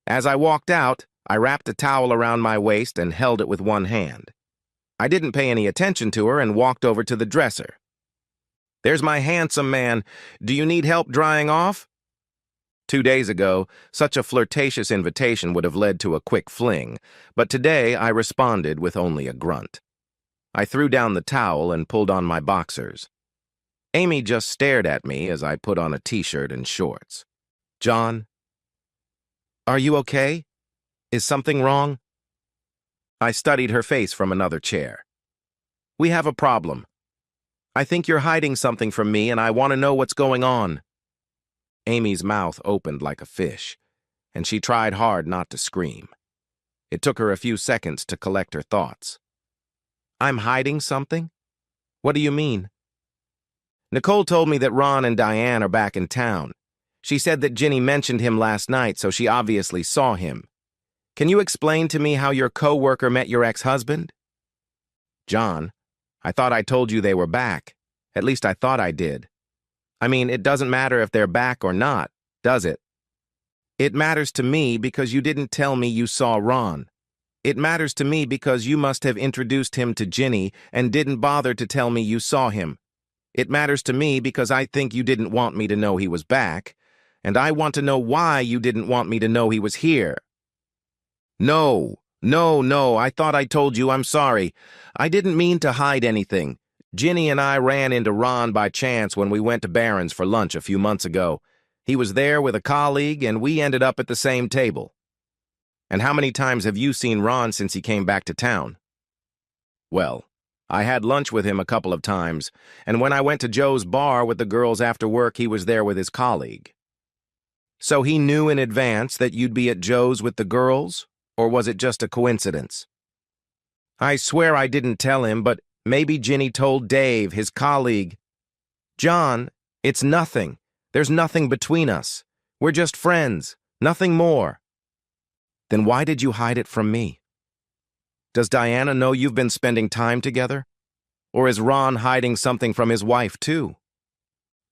As I walked out, I wrapped a towel around my waist and held it with one hand. I didn't pay any attention to her and walked over to the dresser. There's my handsome man. Do you need help drying off? 2 days ago, such a flirtatious invitation would have led to a quick fling, but today I responded with only a grunt. I threw down the towel and pulled on my boxers. Amy just stared at me as I put on a t-shirt and shorts. John, are you okay? Is something wrong? I studied her face from another chair. We have a problem. I think you're hiding something from me and I want to know what's going on. Amy's mouth opened like a fish, and she tried hard not to scream. It took her a few seconds to collect her thoughts. I'm hiding something? What do you mean? Nicole told me that Ron and Diane are back in town. She said that Ginny mentioned him last night, so she obviously saw him. Can you explain to me how your co-worker met your ex-husband? John, I thought I told you they were back. At least I thought I did. I mean, it doesn't matter if they're back or not, does it? It matters to me because you didn't tell me you saw Ron. It matters to me because you must have introduced him to Ginny and didn't bother to tell me you saw him. It matters to me because I think you didn't want me to know he was back, and I want to know why you didn't want me to know he was here. No, I thought I told you I'm sorry. I didn't mean to hide anything. Ginny and I ran into Ron by chance when we went to Barron's for lunch a few months ago. He was there with a colleague, and we ended up at the same table. And how many times have you seen Ron since he came back to town? Well, I had lunch with him a couple of times, and when I went to Joe's bar with the girls after work, he was there with his colleague. So he knew in advance that you'd be at Joe's with the girls, or was it just a coincidence? I swear I didn't tell him, but maybe Ginny told Dave, his colleague. John, it's nothing. There's nothing between us. We're just friends, nothing more. Then why did you hide it from me? Does Diana know you've been spending time together? Or is Ron hiding something from his wife, too?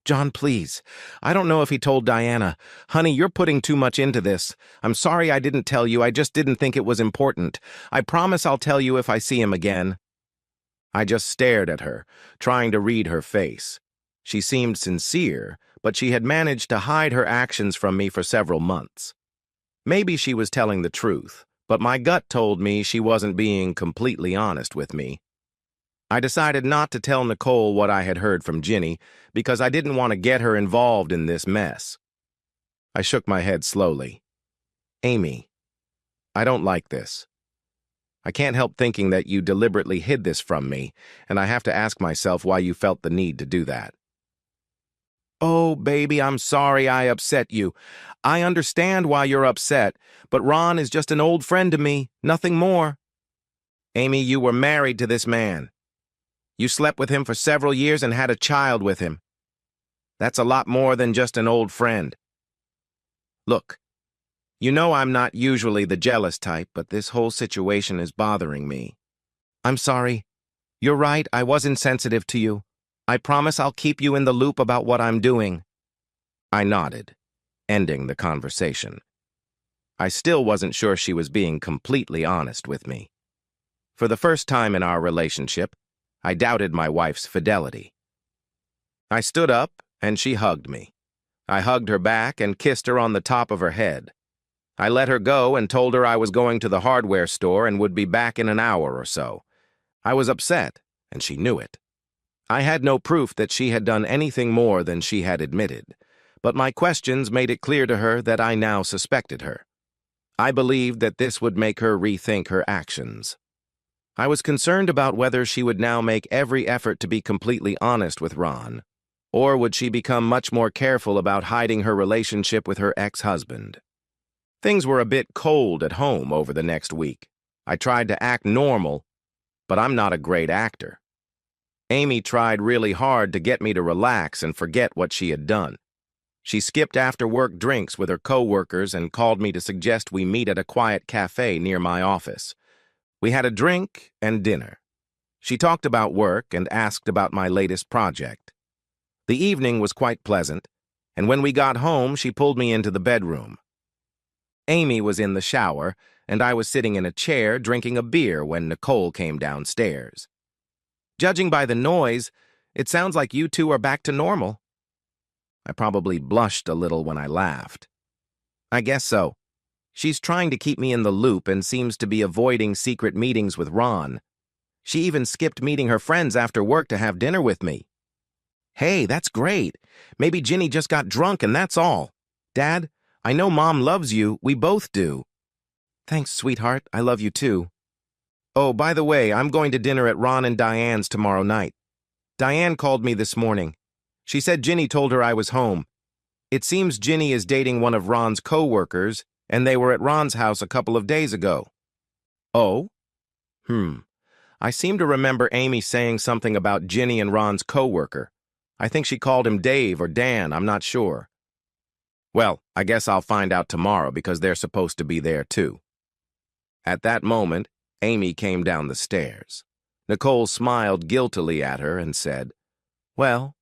John, please. I don't know if he told Diana. Honey, you're putting too much into this. I'm sorry I didn't tell you. I just didn't think it was important. I promise I'll tell you if I see him again. I just stared at her, trying to read her face. She seemed sincere, but she had managed to hide her actions from me for several months. Maybe she was telling the truth, but my gut told me she wasn't being completely honest with me. I decided not to tell Nicole what I had heard from Ginny because I didn't want to get her involved in this mess. I shook my head slowly. Amy, I don't like this. I can't help thinking that you deliberately hid this from me, and I have to ask myself why you felt the need to do that. Oh, baby, I'm sorry I upset you. I understand why you're upset, but Ron is just an old friend to me, nothing more. Amy, you were married to this man. You slept with him for several years and had a child with him. That's a lot more than just an old friend. Look, you know I'm not usually the jealous type, but this whole situation is bothering me. I'm sorry. You're right, I was insensitive to you. I promise I'll keep you in the loop about what I'm doing. I nodded, ending the conversation. I still wasn't sure she was being completely honest with me. For the first time in our relationship, I doubted my wife's fidelity. I stood up, and she hugged me. I hugged her back and kissed her on the top of her head. I let her go and told her I was going to the hardware store and would be back in an hour or so. I was upset, and she knew it. I had no proof that she had done anything more than she had admitted, but my questions made it clear to her that I now suspected her. I believed that this would make her rethink her actions. I was concerned about whether she would now make every effort to be completely honest with Ron, or would she become much more careful about hiding her relationship with her ex-husband. Things were a bit cold at home over the next week. I tried to act normal, but I'm not a great actor. Amy tried really hard to get me to relax and forget what she had done. She skipped after-work drinks with her co-workers and called me to suggest we meet at a quiet cafe near my office. We had a drink and dinner. She talked about work and asked about my latest project. The evening was quite pleasant, and when we got home, she pulled me into the bedroom. Amy was in the shower, and I was sitting in a chair drinking a beer when Nicole came downstairs. Judging by the noise, it sounds like you two are back to normal. I probably blushed a little when I laughed. I guess so. She's trying to keep me in the loop and seems to be avoiding secret meetings with Ron. She even skipped meeting her friends after work to have dinner with me. Hey, that's great. Maybe Ginny just got drunk and that's all. Dad, I know Mom loves you. We both do. Thanks, sweetheart. I love you too. Oh, by the way, I'm going to dinner at Ron and Diane's tomorrow night. Diane called me this morning. She said Ginny told her I was home. It seems Ginny is dating one of Ron's co-workers, and they were at Ron's house a couple of days ago. Oh? I seem to remember Amy saying something about Ginny and Ron's co-worker. I think she called him Dave or Dan, I'm not sure. Well, I guess I'll find out tomorrow because they're supposed to be there too. At that moment, Amy came down the stairs. Nicole smiled guiltily at her and said, Well,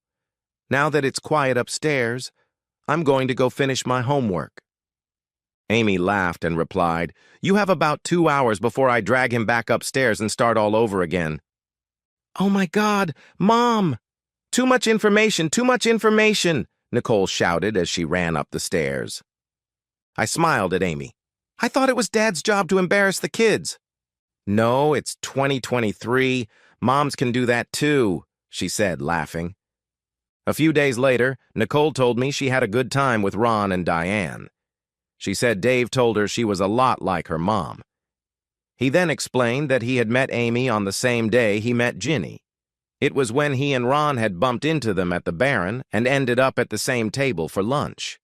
now that it's quiet upstairs, I'm going to go finish my homework. Amy laughed and replied, You have about 2 hours before I drag him back upstairs and start all over again. Oh my God, Mom! Too much information, Nicole shouted as she ran up the stairs. I smiled at Amy. I thought it was Dad's job to embarrass the kids. No, it's 2023. Moms can do that too, she said, laughing. A few days later, Nicole told me she had a good time with Ron and Diane. She said Dave told her she was a lot like her mom. He then explained that he had met Amy on the same day he met Ginny. It was when he and Ron had bumped into them at the Baron and ended up at the same table for lunch.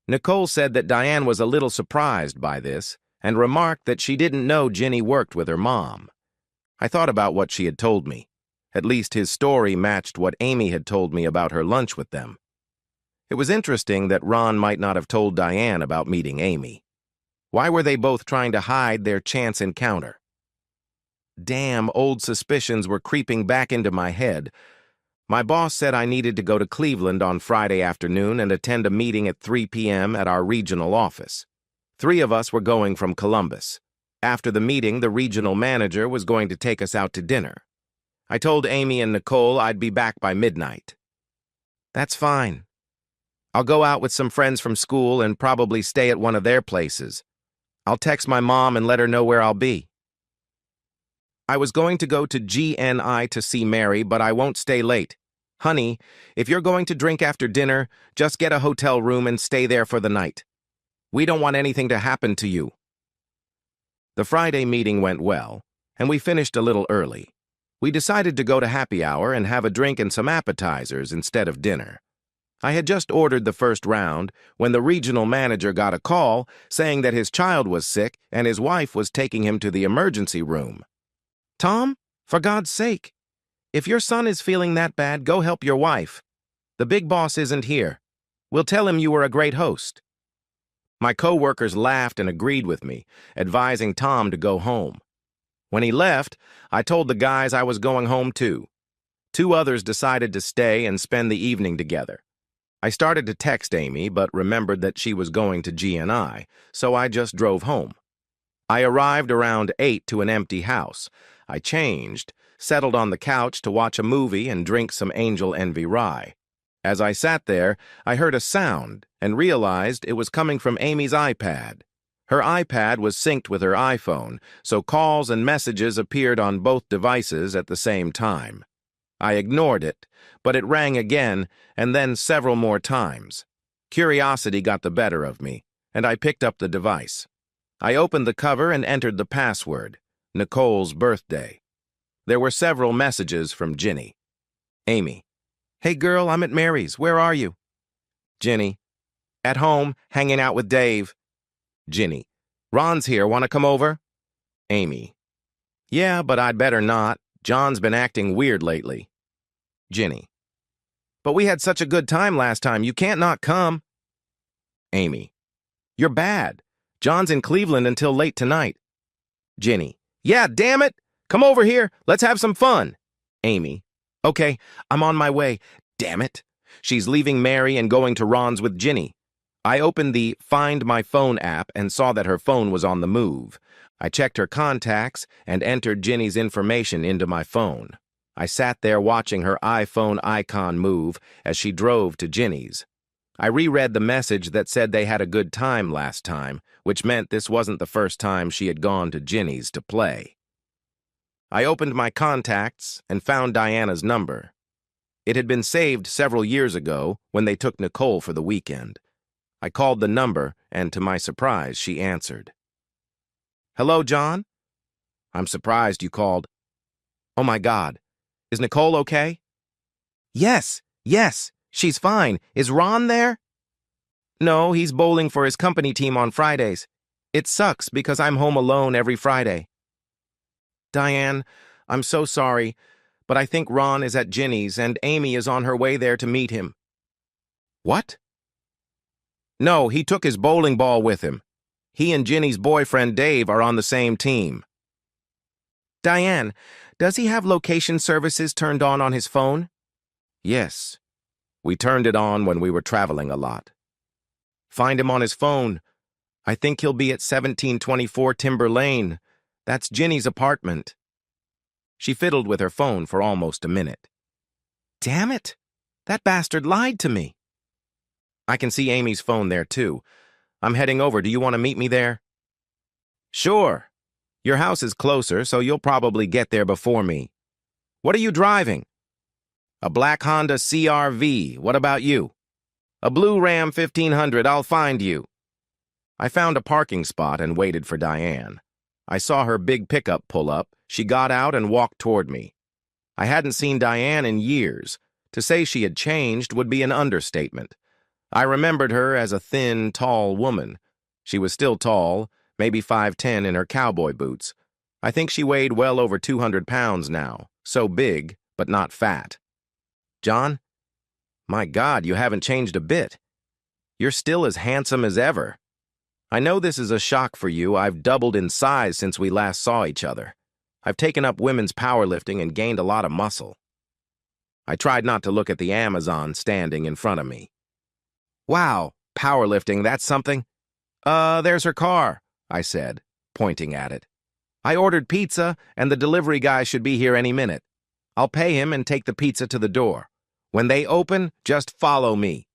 Nicole said that Diane was a little surprised by this and remarked that she didn't know Ginny worked with her mom. I thought about what she had told me. At least his story matched what Amy had told me about her lunch with them. It was interesting that Ron might not have told Diane about meeting Amy. Why were they both trying to hide their chance encounter? Damn, old suspicions were creeping back into my head. My boss said I needed to go to Cleveland on Friday afternoon and attend a meeting at 3 p.m. at our regional office. 3 of us were going from Columbus. After the meeting, the regional manager was going to take us out to dinner. I told Amy and Nicole I'd be back by midnight. That's fine. I'll go out with some friends from school and probably stay at one of their places. I'll text my mom and let her know where I'll be. I was going to go to GNI to see Mary, but I won't stay late. Honey, if you're going to drink after dinner, just get a hotel room and stay there for the night. We don't want anything to happen to you. The Friday meeting went well, and we finished a little early. We decided to go to happy hour and have a drink and some appetizers instead of dinner. I had just ordered the first round when the regional manager got a call saying that his child was sick and his wife was taking him to the emergency room. Tom, for God's sake, if your son is feeling that bad, go help your wife. The big boss isn't here. We'll tell him you were a great host. My co-workers laughed and agreed with me, advising Tom to go home. When he left, I told the guys I was going home too. 2 others decided to stay and spend the evening together. I started to text Amy, but remembered that she was going to GNI, so I just drove home. I arrived around 8 to an empty house. I changed, settled on the couch to watch a movie and drink some Angel Envy rye. As I sat there, I heard a sound and realized it was coming from Amy's iPad. Her iPad was synced with her iPhone, so calls and messages appeared on both devices at the same time. I ignored it, but it rang again and then several more times. Curiosity got the better of me, and I picked up the device. I opened the cover and entered the password, Nicole's birthday. There were several messages from Ginny. Amy: Hey girl, I'm at Mary's. Where are you? Ginny: At home, hanging out with Dave. Ginny: Ron's here. Want to come over? Amy: Yeah, but I'd better not. John's been acting weird lately. Ginny: But we had such a good time last time. You can't not come. Amy: You're bad. John's in Cleveland until late tonight. Ginny: Yeah, damn it! Come over here. Let's have some fun. Amy: Okay, I'm on my way. Damn it. She's leaving Mary and going to Ron's with Ginny. I opened the Find My Phone app and saw that her phone was on the move. I checked her contacts and entered Ginny's information into my phone. I sat there watching her iPhone icon move as she drove to Ginny's. I reread the message that said they had a good time last time, which meant this wasn't the first time she had gone to Ginny's to play. I opened my contacts and found Diana's number. It had been saved several years ago when they took Nicole for the weekend. I called the number, and to my surprise, she answered. Hello, John? I'm surprised you called. Oh my God. Is Nicole okay? Yes, she's fine. Is Ron there? No, he's bowling for his company team on Fridays. It sucks because I'm home alone every Friday. Diane, I'm so sorry, but I think Ron is at Ginny's and Amy is on her way there to meet him. What? No, he took his bowling ball with him. He and Ginny's boyfriend Dave are on the same team. Diane, does he have location services turned on his phone? Yes. We turned it on when we were traveling a lot. Find him on his phone. I think he'll be at 1724 Timber Lane. That's Ginny's apartment. She fiddled with her phone for almost a minute. Damn it! That bastard lied to me. I can see Amy's phone there, too. I'm heading over. Do you want to meet me there? Sure. Your house is closer, so you'll probably get there before me. What are you driving? A black Honda CR-V. What about you? A blue Ram 1500. I'll find you. I found a parking spot and waited for Diane. I saw her big pickup pull up. She got out and walked toward me. I hadn't seen Diane in years. To say she had changed would be an understatement. I remembered her as a thin, tall woman. She was still tall, maybe 5'10" in her cowboy boots. I think she weighed well over 200 pounds now, so big, but not fat. John? My God, you haven't changed a bit. You're still as handsome as ever. I know this is a shock for you. I've doubled in size since we last saw each other. I've taken up women's powerlifting and gained a lot of muscle. I tried not to look at the Amazon standing in front of me. Wow, powerlifting, that's something. There's her car, I said, pointing at it. I ordered pizza, and the delivery guy should be here any minute. I'll pay him and take the pizza to the door. When they open, just follow me.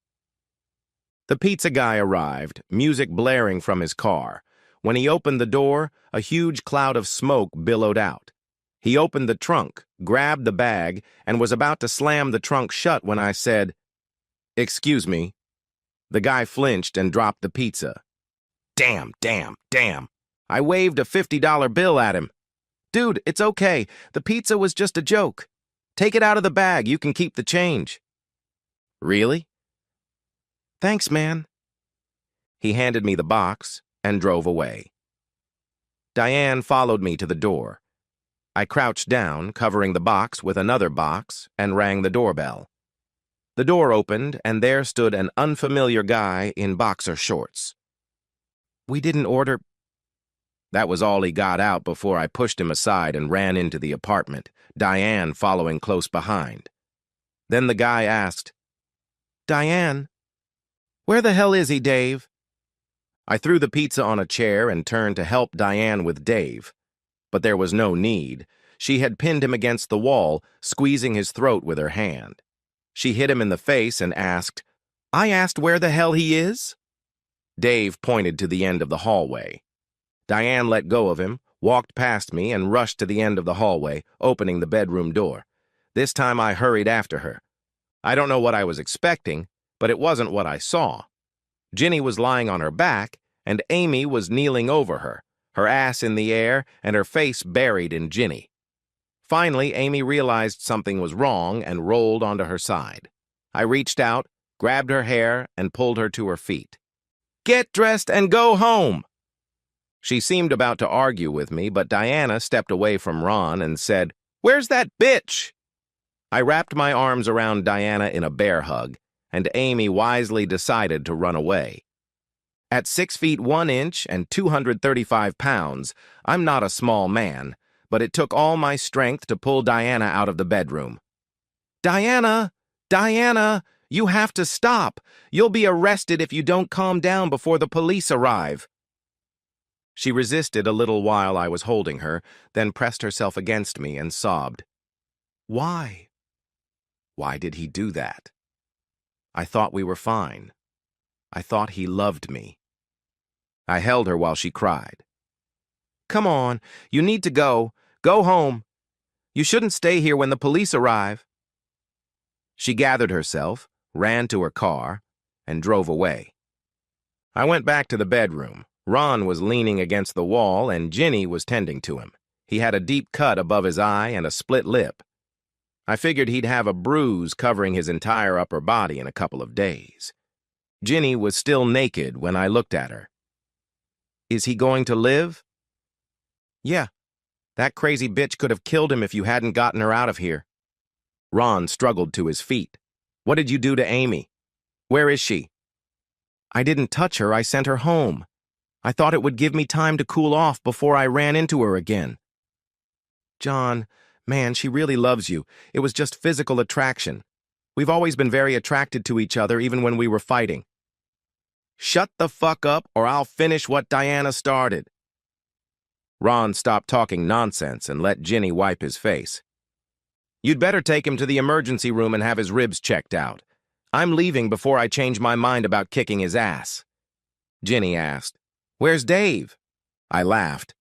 The pizza guy arrived, music blaring from his car. When he opened the door, a huge cloud of smoke billowed out. He opened the trunk, grabbed the bag, and was about to slam the trunk shut when I said, "Excuse me." The guy flinched and dropped the pizza. Damn. I waved a $50 bill at him. Dude, it's okay. The pizza was just a joke. Take it out of the bag. You can keep the change. Really? Thanks, man. He handed me the box and drove away. Diane followed me to the door. I crouched down, covering the box with another box, and rang the doorbell. The door opened, and there stood an unfamiliar guy in boxer shorts. We didn't order... That was all he got out before I pushed him aside and ran into the apartment, Diane following close behind. Then the guy asked, "Diane, where the hell is he, Dave?" I threw the pizza on a chair and turned to help Diane with Dave. But there was no need. She had pinned him against the wall, squeezing his throat with her hand. She hit him in the face and asked, "I asked where the hell he is?" Dave pointed to the end of the hallway. Diane let go of him, walked past me, and rushed to the end of the hallway, opening the bedroom door. This time I hurried after her. I don't know what I was expecting, but it wasn't what I saw. Ginny was lying on her back, and Amy was kneeling over her, her ass in the air and her face buried in Ginny. Finally, Amy realized something was wrong and rolled onto her side. I reached out, grabbed her hair, and pulled her to her feet. "Get dressed and go home!" She seemed about to argue with me, but Diana stepped away from Ron and said, "Where's that bitch?" I wrapped my arms around Diana in a bear hug, and Amy wisely decided to run away. At 6 feet 1 inch and 235 pounds, I'm not a small man, but it took all my strength to pull Diana out of the bedroom. "Diana! Diana! You have to stop! You'll be arrested if you don't calm down before the police arrive." She resisted a little while I was holding her, then pressed herself against me and sobbed. Why? Why did he do that? I thought we were fine. I thought he loved me. I held her while she cried. "Come on, you need to go. Go home. You shouldn't stay here when the police arrive." She gathered herself, ran to her car, and drove away. I went back to the bedroom. Ron was leaning against the wall, and Ginny was tending to him. He had a deep cut above his eye and a split lip. I figured he'd have a bruise covering his entire upper body in a couple of days. Ginny was still naked when I looked at her. "Is he going to live?" "Yeah. That crazy bitch could have killed him if you hadn't gotten her out of here." Ron struggled to his feet. "What did you do to Amy? Where is she?" "I didn't touch her. I sent her home. I thought it would give me time to cool off before I ran into her again." "John, man, she really loves you. It was just physical attraction. We've always been very attracted to each other, even when we were fighting." "Shut the fuck up, or I'll finish what Diana started." Ron stopped talking nonsense and let Ginny wipe his face. "You'd better take him to the emergency room and have his ribs checked out. I'm leaving before I change my mind about kicking his ass." Ginny asked, "Where's Dave?" I laughed.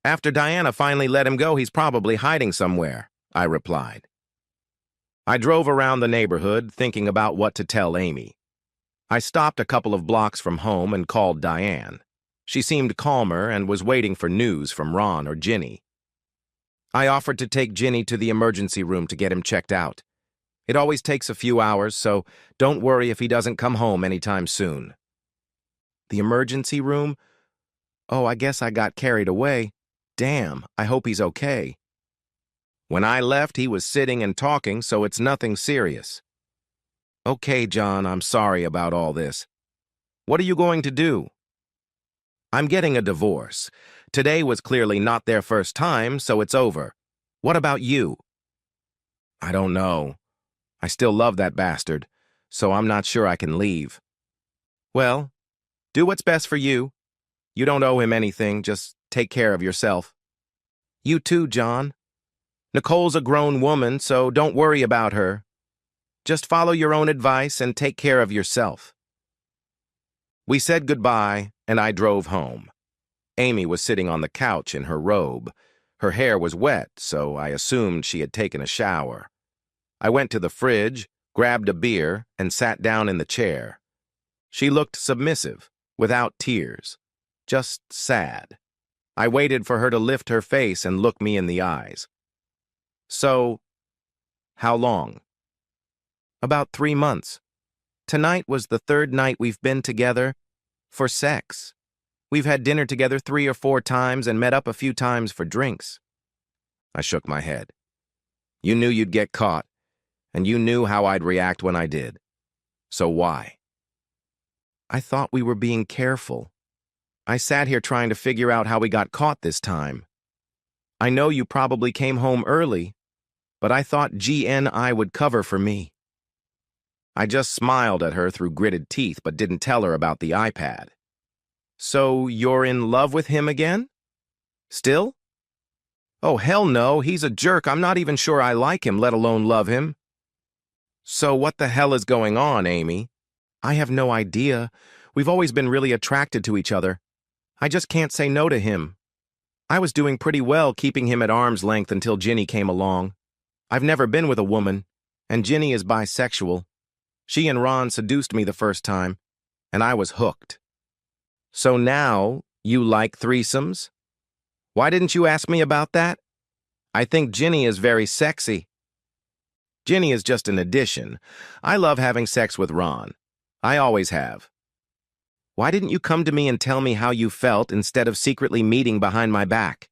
"After Diana finally let him go, he's probably hiding somewhere," I replied. I drove around the neighborhood, thinking about what to tell Amy. I stopped a couple of blocks from home and called Diane. She seemed calmer and was waiting for news from Ron or Ginny. I offered to take Ginny to the emergency room to get him checked out. It always takes a few hours, so don't worry if he doesn't come home anytime soon. The emergency room? Oh, I guess I got carried away. Damn, I hope he's okay. When I left, he was sitting and talking, so it's nothing serious. "Okay, John, I'm sorry about all this. What are you going to do?" "I'm getting a divorce. Today was clearly not their first time, so it's over. What about you?" "I don't know. I still love that bastard, so I'm not sure I can leave. Well, do what's best for you. You don't owe him anything, just take care of yourself. You too, John. Nicole's a grown woman, so don't worry about her. Just follow your own advice and take care of yourself. We said goodbye, and I drove home. Amy was sitting on the couch in her robe. Her hair was wet, so I assumed she had taken a shower. I went to the fridge, grabbed a beer, and sat down in the chair. She looked submissive, without tears, just sad. I waited for her to lift her face and look me in the eyes. So, how long? About 3 months. Tonight was the 3rd night we've been together for sex. We've had dinner together 3 or 4 times and met up a few times for drinks. I shook my head. You knew you'd get caught, and you knew how I'd react when I did. So why? I thought we were being careful. I sat here trying to figure out how we got caught this time. I know you probably came home early, but I thought GNI would cover for me. I just smiled at her through gritted teeth but didn't tell her about the iPad. So you're in love with him again? Still? Oh, hell no, he's a jerk. I'm not even sure I like him, let alone love him. So what the hell is going on, Amy? I have no idea. We've always been really attracted to each other. I just can't say no to him. I was doing pretty well keeping him at arm's length until Ginny came along. I've never been with a woman, and Ginny is bisexual. She and Ron seduced me the first time, and I was hooked. So now, you like threesomes? Why didn't you ask me about that? I think Ginny is very sexy. Ginny is just an addition. I love having sex with Ron. I always have. Why didn't you come to me and tell me how you felt instead of secretly meeting behind my back?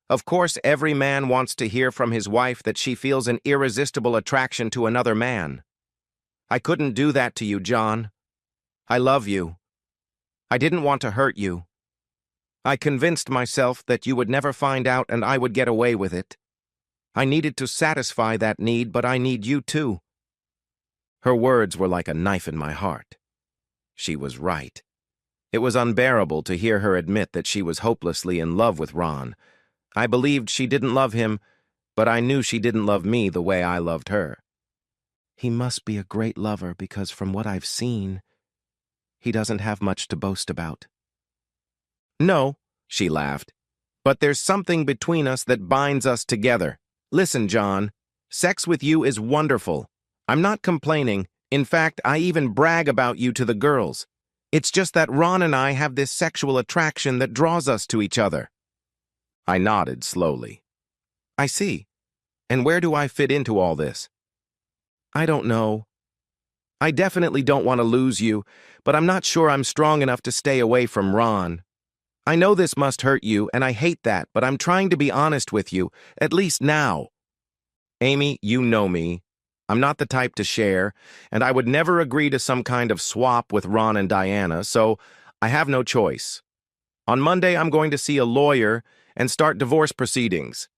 Of course, every man wants to hear from his wife that she feels an irresistible attraction to another man. I couldn't do that to you, John. I love you. I didn't want to hurt you. I convinced myself that you would never find out and I would get away with it. I needed to satisfy that need, but I need you too. Her words were like a knife in my heart. She was right. It was unbearable to hear her admit that she was hopelessly in love with Ron. I believed she didn't love him, but I knew she didn't love me the way I loved her. He must be a great lover because from what I've seen, he doesn't have much to boast about. No, she laughed, but there's something between us that binds us together. Listen, John, sex with you is wonderful. I'm not complaining. In fact, I even brag about you to the girls. It's just that Ron and I have this sexual attraction that draws us to each other. I nodded slowly. I see. And where do I fit into all this? I don't know. I definitely don't want to lose you, but I'm not sure I'm strong enough to stay away from Ron. I know this must hurt you, and I hate that, but I'm trying to be honest with you, at least now. Amy, you know me. I'm not the type to share, and I would never agree to some kind of swap with Ron and Diana, so I have no choice. On Monday, I'm going to see a lawyer and start divorce proceedings.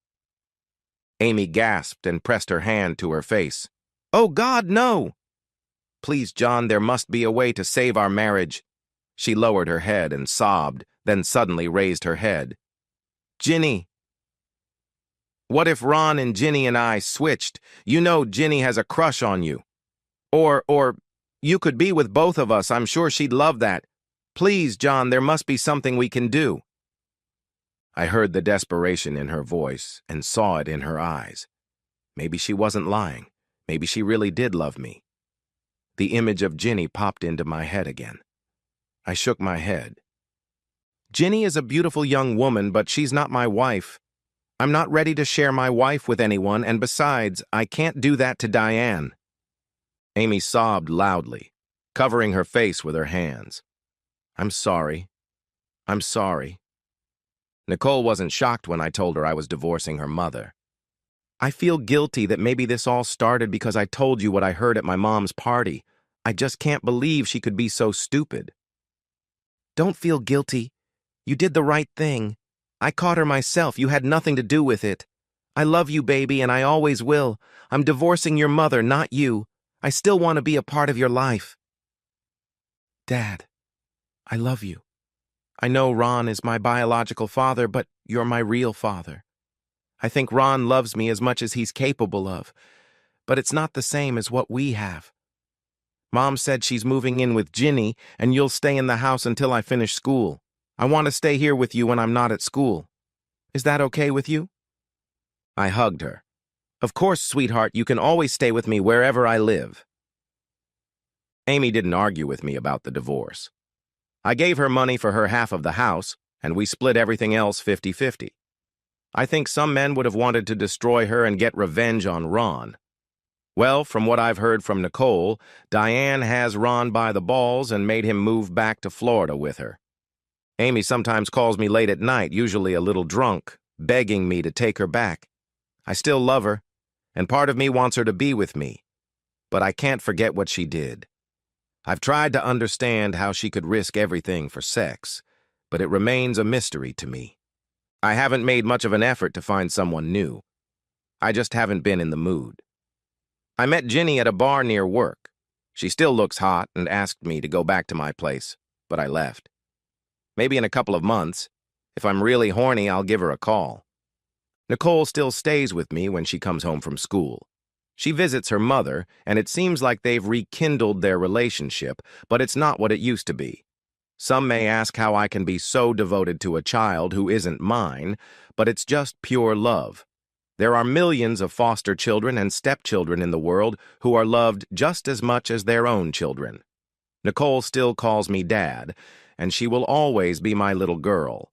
Amy gasped and pressed her hand to her face. Oh, God, no! Please, John, there must be a way to save our marriage. She lowered her head and sobbed, then suddenly raised her head. Ginny. What if Ron and Ginny and I switched? You know Ginny has a crush on you. Or, you could be with both of us. I'm sure she'd love that. Please, John, there must be something we can do. I heard the desperation in her voice and saw it in her eyes. Maybe she wasn't lying. Maybe she really did love me. The image of Ginny popped into my head again. I shook my head. Ginny is a beautiful young woman, but she's not my wife. I'm not ready to share my wife with anyone, and besides, I can't do that to Diane. Amy sobbed loudly, covering her face with her hands. I'm sorry. I'm sorry. Nicole wasn't shocked when I told her I was divorcing her mother. I feel guilty that maybe this all started because I told you what I heard at my mom's party. I just can't believe she could be so stupid. Don't feel guilty. You did the right thing. I caught her myself. You had nothing to do with it. I love you, baby, and I always will. I'm divorcing your mother, not you. I still want to be a part of your life. Dad, I love you. I know Ron is my biological father, but you're my real father. I think Ron loves me as much as he's capable of, but it's not the same as what we have. Mom said she's moving in with Ginny, and you'll stay in the house until I finish school. I want to stay here with you when I'm not at school. Is that okay with you? I hugged her. Of course, sweetheart, you can always stay with me wherever I live. Amy didn't argue with me about the divorce. I gave her money for her half of the house, and we split everything else 50-50. I think some men would have wanted to destroy her and get revenge on Ron. Well, from what I've heard from Nicole, Diane has Ron by the balls and made him move back to Florida with her. Amy sometimes calls me late at night, usually a little drunk, begging me to take her back. I still love her, and part of me wants her to be with me, but I can't forget what she did. I've tried to understand how she could risk everything for sex, but it remains a mystery to me. I haven't made much of an effort to find someone new. I just haven't been in the mood. I met Ginny at a bar near work. She still looks hot and asked me to go back to my place, but I left. Maybe in a couple of months. If I'm really horny, I'll give her a call. Nicole still stays with me when she comes home from school. She visits her mother, and it seems like they've rekindled their relationship, but it's not what it used to be. Some may ask how I can be so devoted to a child who isn't mine, but it's just pure love. There are millions of foster children and stepchildren in the world who are loved just as much as their own children. Nicole still calls me Dad, and she will always be my little girl.